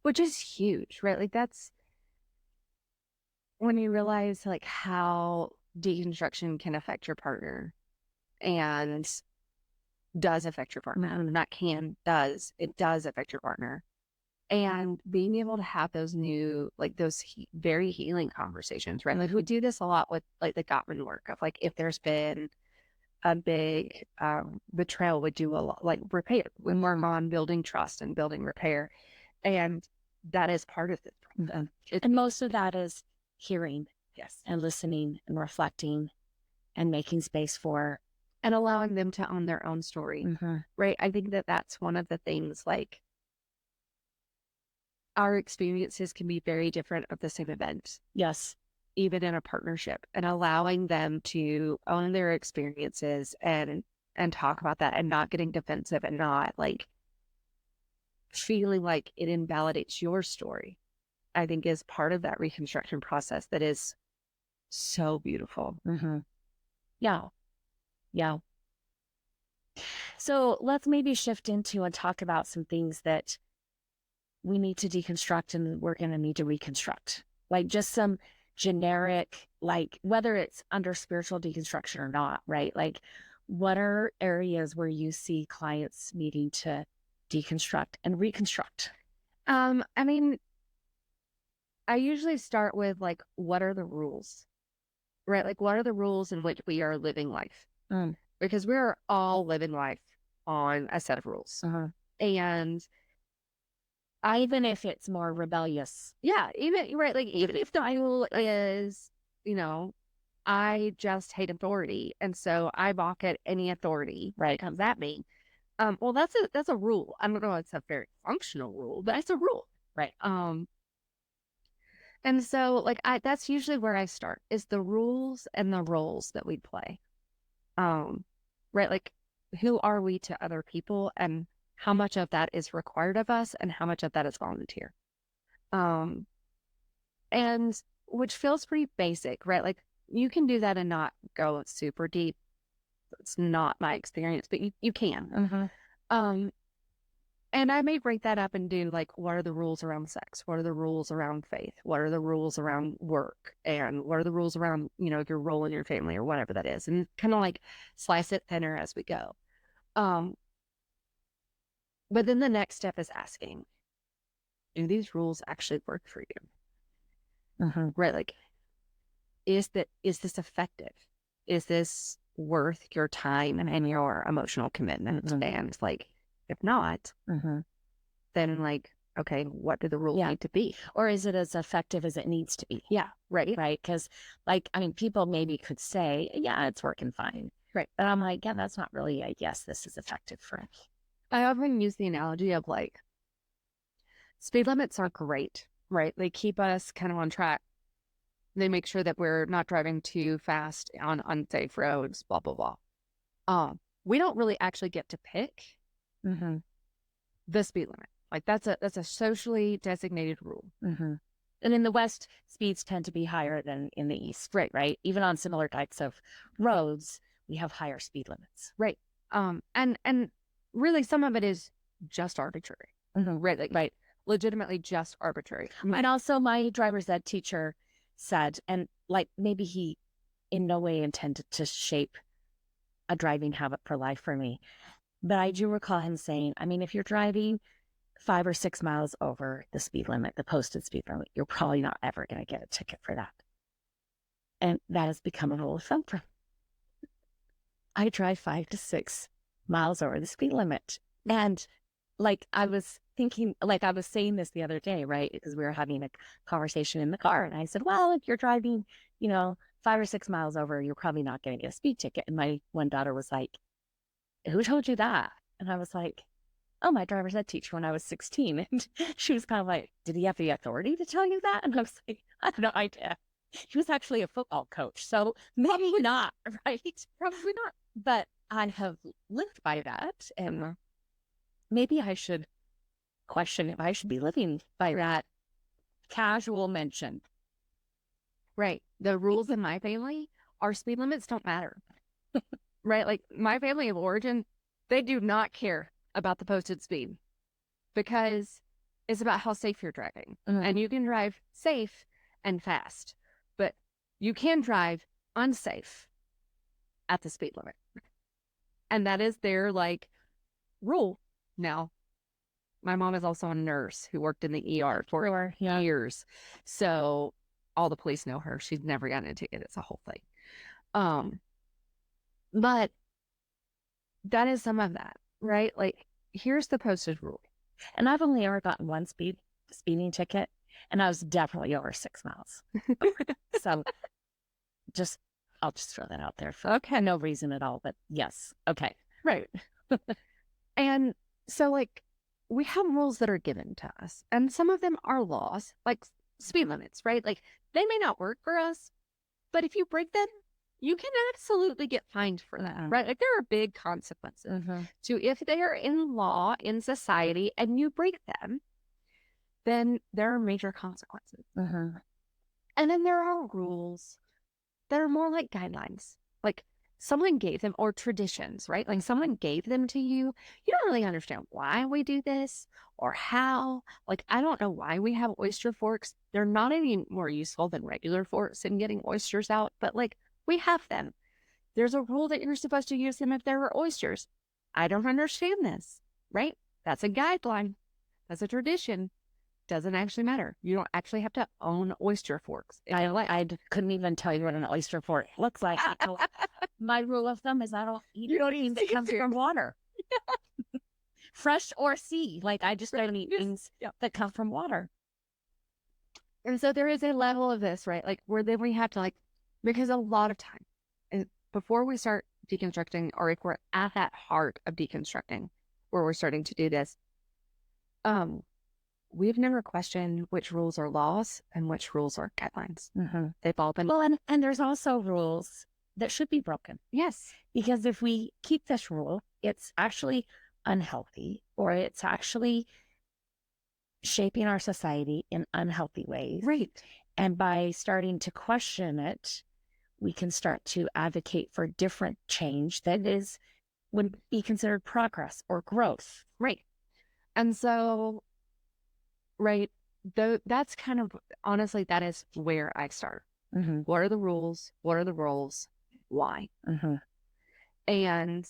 Which is huge, right? Like that's when you realize like how deconstruction can affect your partner and does affect your partner. Not can, does. It does affect your partner. And being able to have those new, like those very healing conversations, right? Like we do this a lot with like the Gottman work of like if there's been a big betrayal, we do a lot like repair. We work on building trust and building repair. And that is part of it. And most of that is hearing, Yes. and listening and reflecting and making space for, And allowing them to own their own story, right? I think that that's one of the things, like our experiences can be very different of the same event. yes, Even in a partnership, and allowing them to own their experiences and talk about that, and not getting defensive, and not like feeling like it invalidates your story, I think is part of that reconstruction process that is so beautiful. yeah, yeah. So let's maybe shift into and talk about some things that we need to deconstruct and we're going to need to reconstruct. Like just some generic, like whether it's under spiritual deconstruction or not, right? Like what are areas where you see clients needing to deconstruct and reconstruct? I mean, I usually start with like, what are the rules, right? Like, what are the rules in which we are living life? Because we're all living life on a set of rules. And even if it's more rebellious. yeah, even right, like even if the Bible is, you know, I just hate authority, and so I balk at any authority that comes at me. Well, that's a rule. I don't know, it's a very functional rule, but it's a rule, Right. And so like that's usually where I start, is the rules and the roles that we play. Right, like who are we to other people, and how much of that is required of us, and how much of that is volunteer. Um, and which feels pretty basic, right? Like you can do that and not go super deep. It's not my experience, but you can. Um, and I may break that up and do like, what are the rules around sex? What are the rules around faith? What are the rules around work? And what are the rules around, you know, your role in your family or whatever that is? And kind of like slice it thinner as we go. But then the next step is asking, do these rules actually work for you? Right? Like, is this effective? Is this worth your time and your emotional commitment? And like, if not, then like, okay, what do the rules need to be? Or is it as effective as it needs to be? Yeah, right. Right. Because like, I mean, people maybe could say, yeah, it's working fine. Right. But I'm like, yeah, that's not really a yes, this is effective for me. I often use the analogy of like speed limits are great, right? They keep us kind of on track. They make sure that we're not driving too fast on unsafe roads, blah, blah, blah. We don't really actually get to pick Mm-hmm. the speed limit. Like that's a socially designated rule. Mm-hmm. And in the West, speeds tend to be higher than in the East, right? Even on similar types of roads, we have higher speed limits. Right. And really some of it is just arbitrary. Mm-hmm. Right. Like Right. legitimately just arbitrary. And also my driver's ed teacher said, and like maybe he in no way intended to shape a driving habit for life for me, but I do recall him saying, I mean, if you're driving 5 or 6 miles over the speed limit, the posted speed limit, you're probably not ever going to get a ticket for that. And that has become a rule of thumb for me. I drive 5 to 6 miles over the speed limit. And like I was thinking, like I was saying this the other day, right? Because we were having a conversation in the car. And I said, well, if you're driving, 5 or 6 miles over, you're probably not going to get a speed ticket. And my one daughter was like, who told you that? And I was like, oh, my driver's ed teacher when I was 16. And she was kind of like, did he have the authority to tell you that? And I was like, I have no idea. He was actually a football coach. So maybe not, right? Probably not. But I have lived by that. And maybe I should question if I should be living by that casual mention. Right. The rules in my family, our speed limits don't matter. Right. Like my family of origin, they do not care about the posted speed because it's about how safe you're driving. Mm-hmm. And you can drive safe and fast, but you can drive unsafe at the speed limit. And that is their like rule. Now, my mom is also a nurse who worked in the ER for years. So all the police know her. She's never gotten a ticket. It's a whole thing. But that is some of that, right? Like, here's the posted rule. And I've only ever gotten one speeding ticket, and I was definitely over 6 miles. So I'll just throw that out there. Okay, no reason at all, but yes. Okay. Right. And so, like, we have rules that are given to us, and some of them are laws, like speed limits, right? Like, they may not work for us, but if you break them, you can absolutely get fined for that, right? Like, there are big consequences to if they are in law in society and you break them, then there are major consequences. And then there are rules that are more like guidelines, like someone gave them, or traditions, right? Like someone gave them to you. You don't really understand why we do this or how. Like, I don't know why we have oyster forks. They're not any more useful than regular forks in getting oysters out, but like we have them. There's a rule that you're supposed to use them if there are oysters. I don't understand this, right? That's a guideline. That's a tradition. Doesn't actually matter. You don't actually have to own oyster forks. I couldn't even tell you what an oyster fork looks like. My rule of thumb is I don't eat things that come from water. Fresh or sea. Like I just don't eat things that come from water. And so there is a level of this, right? Like where then we have to like, because a lot of time, and before we start deconstructing, or if we're at that heart of deconstructing, where we're starting to do this, we've never questioned which rules are laws and which rules are guidelines. They've all been. Well, and there's also rules that should be broken. Yes. Because if we keep this rule, it's actually unhealthy, or it's actually shaping our society in unhealthy ways. Right. And by starting to question it, we can start to advocate for different change that would be considered progress or growth. Right. And so, right, that's kind of, honestly, that is where I start. What are the rules? What are the roles? Why? And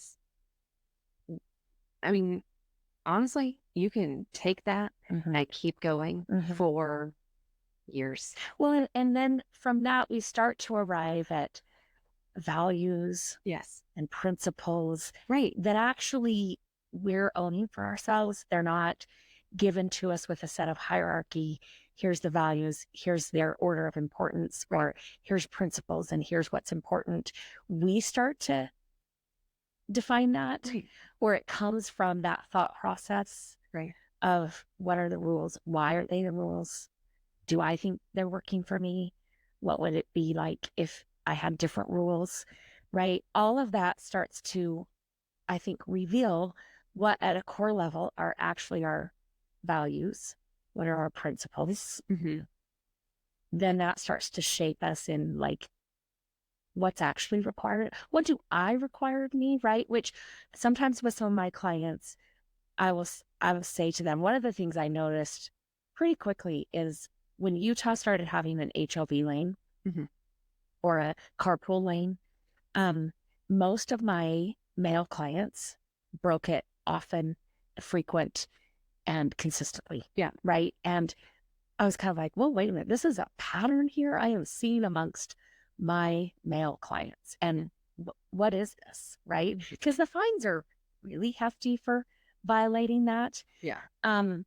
I mean, honestly, you can take that and keep going for years. Well, and then from that, we start to arrive at values, yes, and principles, right, that actually we're owning for ourselves. They're not given to us with a set of hierarchy. Here's the values, here's their order of importance, or here's principles, and here's what's important. We start to define that, Right. or it comes from that thought process Right. of what are the rules? Why are they the rules? Do I think they're working for me? What would it be like if I had different rules? Right? All of that starts to, I think, reveal what at a core level are actually our values, what are our principles. Mm-hmm. Then that starts to shape us in like what's actually required. What do I require of me? Right? Which sometimes with some of my clients, I will say to them, one of the things I noticed pretty quickly is when Utah started having an HOV lane Mm-hmm. or a carpool lane, um, most of my male clients broke it often, frequent, and consistently. Yeah. Right. And I was kind of like, well, wait a minute, this is a pattern here I am seeing amongst my male clients. And what is this? Right. Because the fines are really hefty for violating that. Yeah. Um,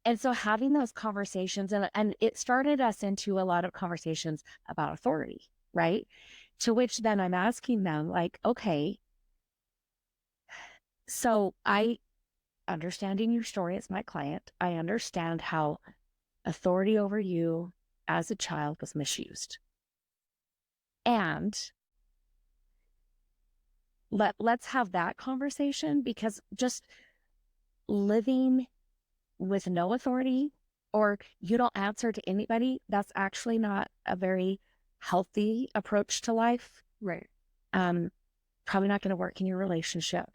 and so having those conversations and it started us into a lot of conversations about authority, right? To which then I'm asking them, like, okay, so I understanding your story as my client, I understand how authority over you as a child was misused. And let's have that conversation because just living with no authority or you don't answer to anybody, that's actually not a very healthy approach to life. Right. Um, Probably not going to work in your relationship.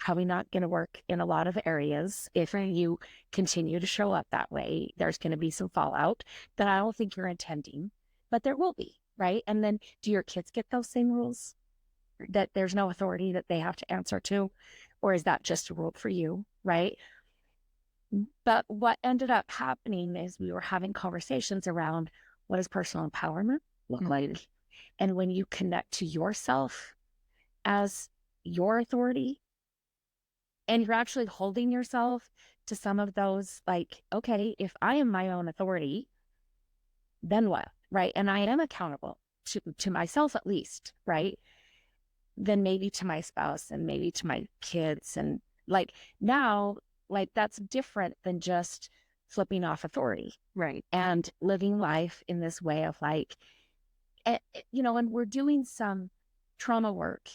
Probably not going to work in a lot of areas. If you continue to show up that way, there's going to be some fallout that I don't think you're intending, but there will be, right? And then do your kids get those same rules that there's no authority that they have to answer to? Or is that just a rule for you, right? But what ended up happening is we were having conversations around what does personal empowerment look like? And when you connect to yourself as your authority and you're actually holding yourself to some of those, like, okay, if I am my own authority, then what? Right. And I am accountable to myself at least, right? Then maybe to my spouse and maybe to my kids. And like now, like that's different than just flipping off authority Right. and living life in this way of like, and we're doing some trauma work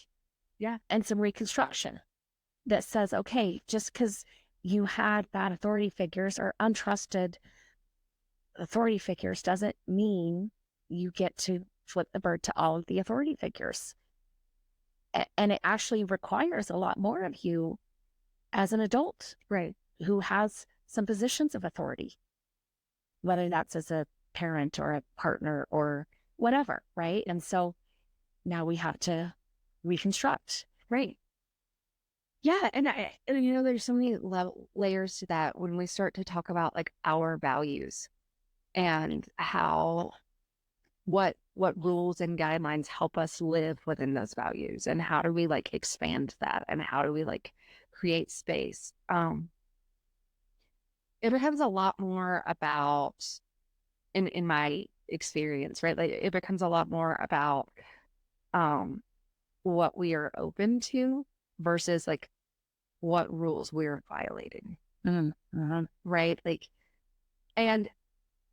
Yeah. and some reconstruction that says, okay, just because you had bad authority figures or untrusted authority figures doesn't mean you get to flip the bird to all of the authority figures. And it actually requires a lot more of you as an adult Right. who has some positions of authority, whether that's as a parent or a partner or whatever, right? And so now we have to reconstruct. Right. Yeah. And there's so many layers to that when we start to talk about like our values and how what rules and guidelines help us live within those values and how do we like expand that and how do we like create space. It becomes a lot more about in my experience, right? Like it becomes a lot more about um what we are open to versus like what rules we're violating. Mm-hmm. Right? Like and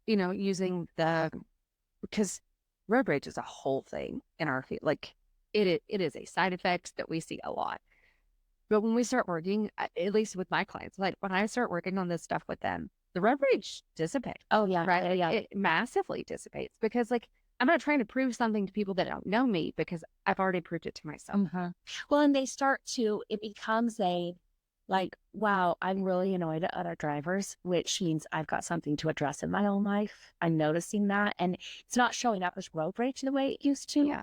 using because road rage is a whole thing in our field. Like it is a side effect that we see a lot. But when we start working, at least with my clients, like when I start working on this stuff with them, the road rage dissipates. Oh, yeah. Right? Like, Yeah. it massively dissipates because like I'm not trying to prove something to people that don't know me because I've already proved it to myself. Mm-hmm. Well, and it becomes like, wow, I'm really annoyed at other drivers, which means I've got something to address in my own life. I'm noticing that. And it's not showing up as road rage the way it used to, Yeah.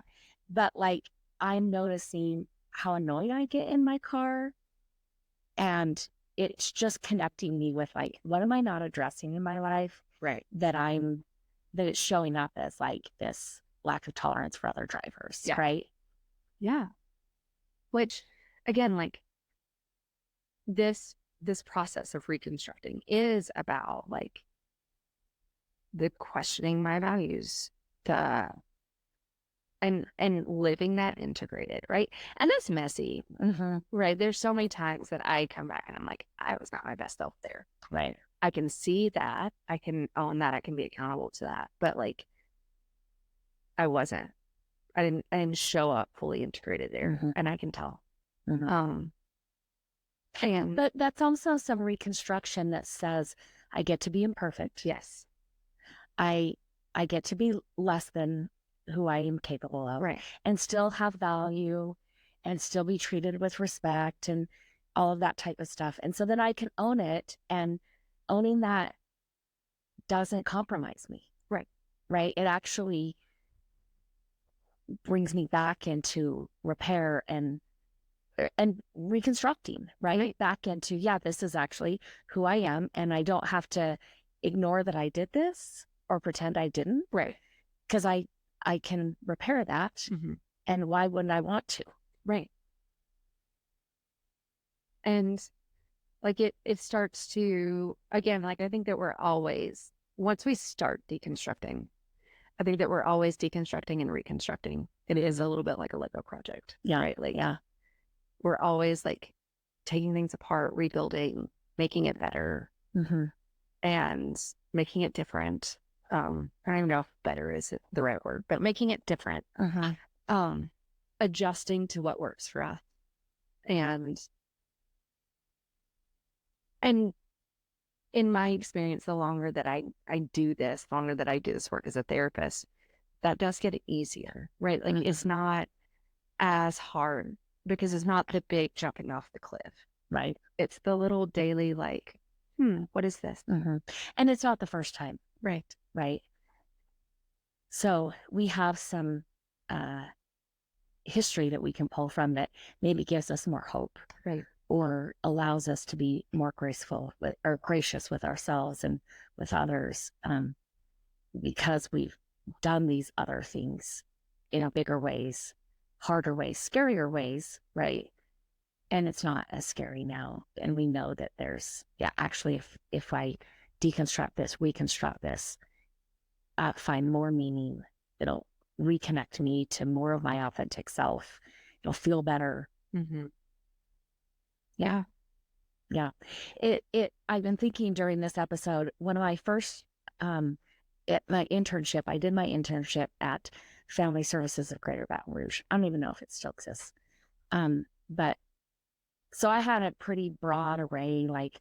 but like I'm noticing how annoyed I get in my car. And it's just connecting me with like, what am I not addressing in my life Right. that it's showing up as like this lack of tolerance for other drivers, Yeah. right? Yeah. Which again, like this process of reconstructing is about like the questioning my values, the and living that integrated, right? And that's messy, right? There's so many times that I come back and I'm like, I was not my best self there. Right. I can see that. I can own that. I can be accountable to that. But like, I wasn't. I didn't show up fully integrated there, and I can tell. Um, and But that's also some reconstruction that says I get to be imperfect. yes, I I get to be less than who I am capable of, right. and still have value and still be treated with respect and all of that type of stuff. And so then I can own it, and owning that doesn't compromise me. Right. Right. It actually brings me back into repair and reconstructing, right? Back into, yeah, this is actually who I am. And I don't have to ignore that I did this or pretend I didn't. Right. Because I can repair that. And why wouldn't I want to? Right. And like it starts to, again, like I think that we're always, once we start deconstructing, I think that we're always deconstructing and reconstructing. It is a little bit like a Lego project. Yeah. Right. Like, yeah. We're always like taking things apart, rebuilding, making it better, and making it different. I don't even know if better is the right word, but making it different. Adjusting to what works for us. And in my experience, the longer that I do this, the longer that I do this work as a therapist, that does get easier, right? Like it's not as hard because it's not the big jumping off the cliff. Right. It's the little daily, like, what is this? And it's not the first time. Right. Right. So we have some history that we can pull from that maybe gives us more hope. Right. Or allows us to be more graceful or gracious with ourselves and with others, because we've done these other things in bigger ways, harder ways, scarier ways, right? And it's not as scary now. And we know that there's, actually, if I deconstruct this, reconstruct this, find more meaning, it'll reconnect me to more of my authentic self. It'll feel better. Yeah. Yeah. I've been thinking during this episode, one of my first, at my internship, I did my internship at Family Services of Greater Baton Rouge. I don't even know if it still exists. But so I had a pretty broad array, like,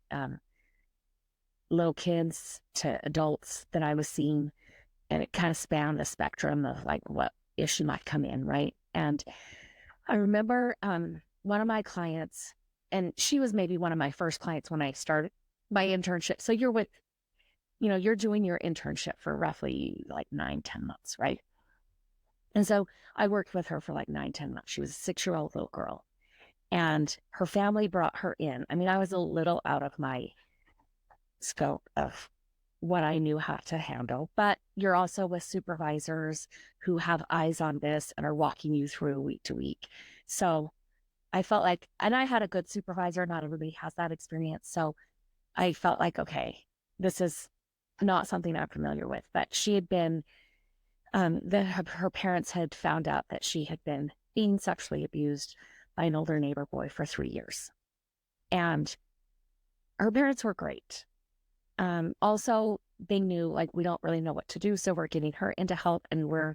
little kids to adults that I was seeing, and it kind of spanned the spectrum of like what issue might come in. Right. And I remember, one of my clients, and she was maybe one of my first clients when I started my internship. So you're doing your internship for roughly like 9-10 months, right? And so I worked with her for like 9-10 months. She was a 6-year-old little girl, and her family brought her in. I mean, I was a little out of my scope of what I knew how to handle, but you're also with supervisors who have eyes on this and are walking you through week to week. So I felt like, and I had a good supervisor, not everybody has that experience. So I felt like, okay, this is not something I'm familiar with, but she had been, her parents had found out that she had been being sexually abused by an older neighbor boy for 3 years. And her parents were great. Also, they knew, like, we don't really know what to do. So we're getting her into help, and we're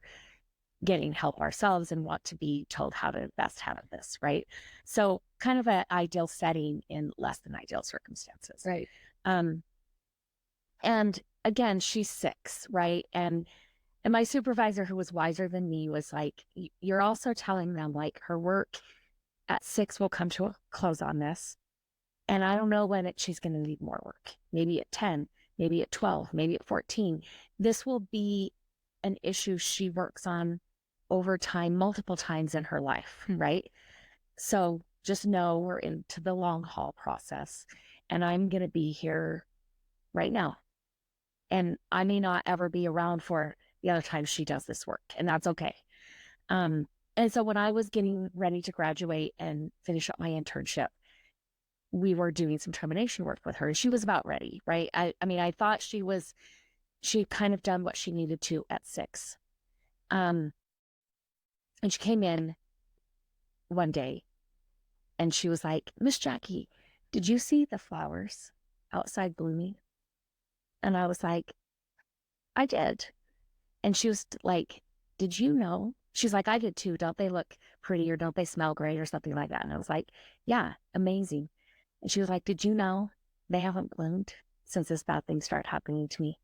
getting help ourselves and want to be told how to best handle this, right? So kind of an ideal setting in less than ideal circumstances. Right. And again, she's 6, right? And my supervisor, who was wiser than me, was like, you're also telling them, like, her work at 6 will come to a close on this. And I don't know when she's going to need more work. Maybe at 10, maybe at 12, maybe at 14. This will be an issue she works on over time, multiple times in her life, right? So just know we're into the long haul process, and I'm going to be here right now. And I may not ever be around for the other time she does this work, and that's okay. And so when I was getting ready to graduate and finish up my internship, we were doing some termination work with her. She was about ready, right? I mean, I thought she kind of done what she needed to at 6. And she came in one day and she was like, Miss Jackie, did you see the flowers outside blooming? And I was like, I did. And she was like, did you know? She's like, I did too. Don't they look pretty or don't they smell great or something like that? And I was like, yeah, amazing. And she was like, did you know they haven't bloomed since this bad thing started happening to me?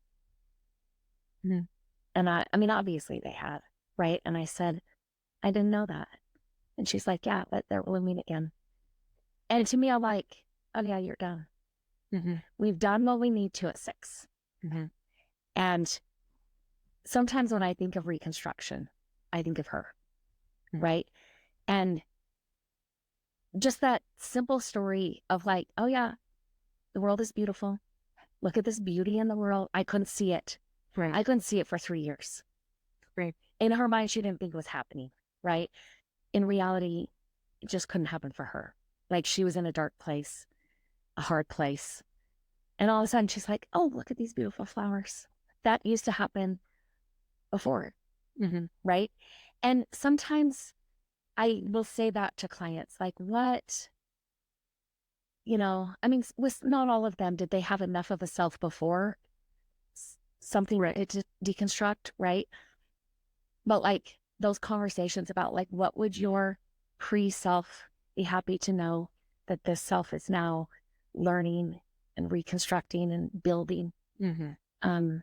Mhm. And I mean, obviously they had, right? And I said, I didn't know that. And she's like, yeah, but they're blooming again. And to me, I'm like, oh yeah, you're done. Mhm. We've done what we need to at 6. Mhm. And sometimes when I think of Reconstruction, I think of her, Mhm. right? And just that simple story of like, oh yeah, the world is beautiful. Look at this beauty in the world. I couldn't see it. Right. I couldn't see it for 3 years. Right. In her mind, she didn't think it was happening, right? In reality, it just couldn't happen for her. Like she was in a dark place, a hard place. And all of a sudden she's like, oh, look at these beautiful flowers. That used to happen before, Mhm. right? And sometimes I will say that to clients, like, what, I mean, with not all of them, did they have enough of a self before something Right. to deconstruct, right? But like those conversations about like, what would your pre-self be happy to know that this self is now learning and reconstructing and building? Mhm. Um,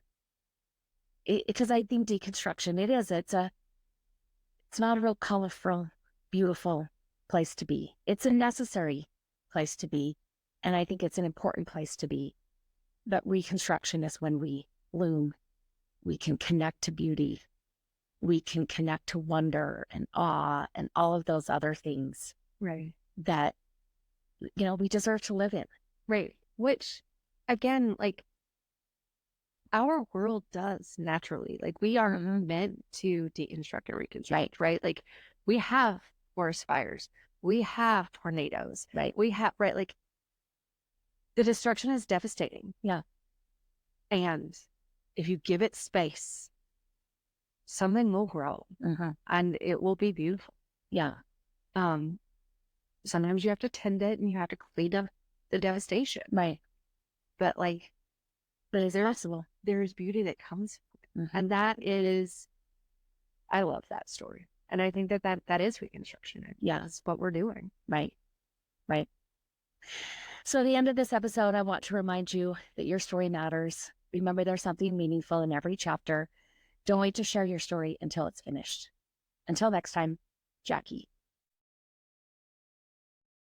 because I think deconstruction, it's not a real colorful, beautiful place to be. It's a necessary place to be. And I think it's an important place to be. But reconstruction is when we bloom, we can connect to beauty, we can connect to wonder and awe and all of those other things Right. that, we deserve to live in. Right. Which, again, like our world does naturally. Like we are meant to deconstruct and Right. reconstruct, right? Like we have forest fires, we have tornadoes, Right. we have, right? Like the destruction is devastating. Yeah. And if you give it space, something will grow Mm-hmm. and it will be beautiful. Yeah. Um, Sometimes you have to tend it and you have to clean up the devastation. Right. But like But it's possible. there's beauty that comes from it. Mm-hmm. And that is, I love that story. And I think that is reconstruction. Yeah. That's what we're doing. Right. Right. So, at the end of this episode, I want to remind you that your story matters. Remember, there's something meaningful in every chapter. Don't wait to share your story until it's finished. Until next time, Jackie.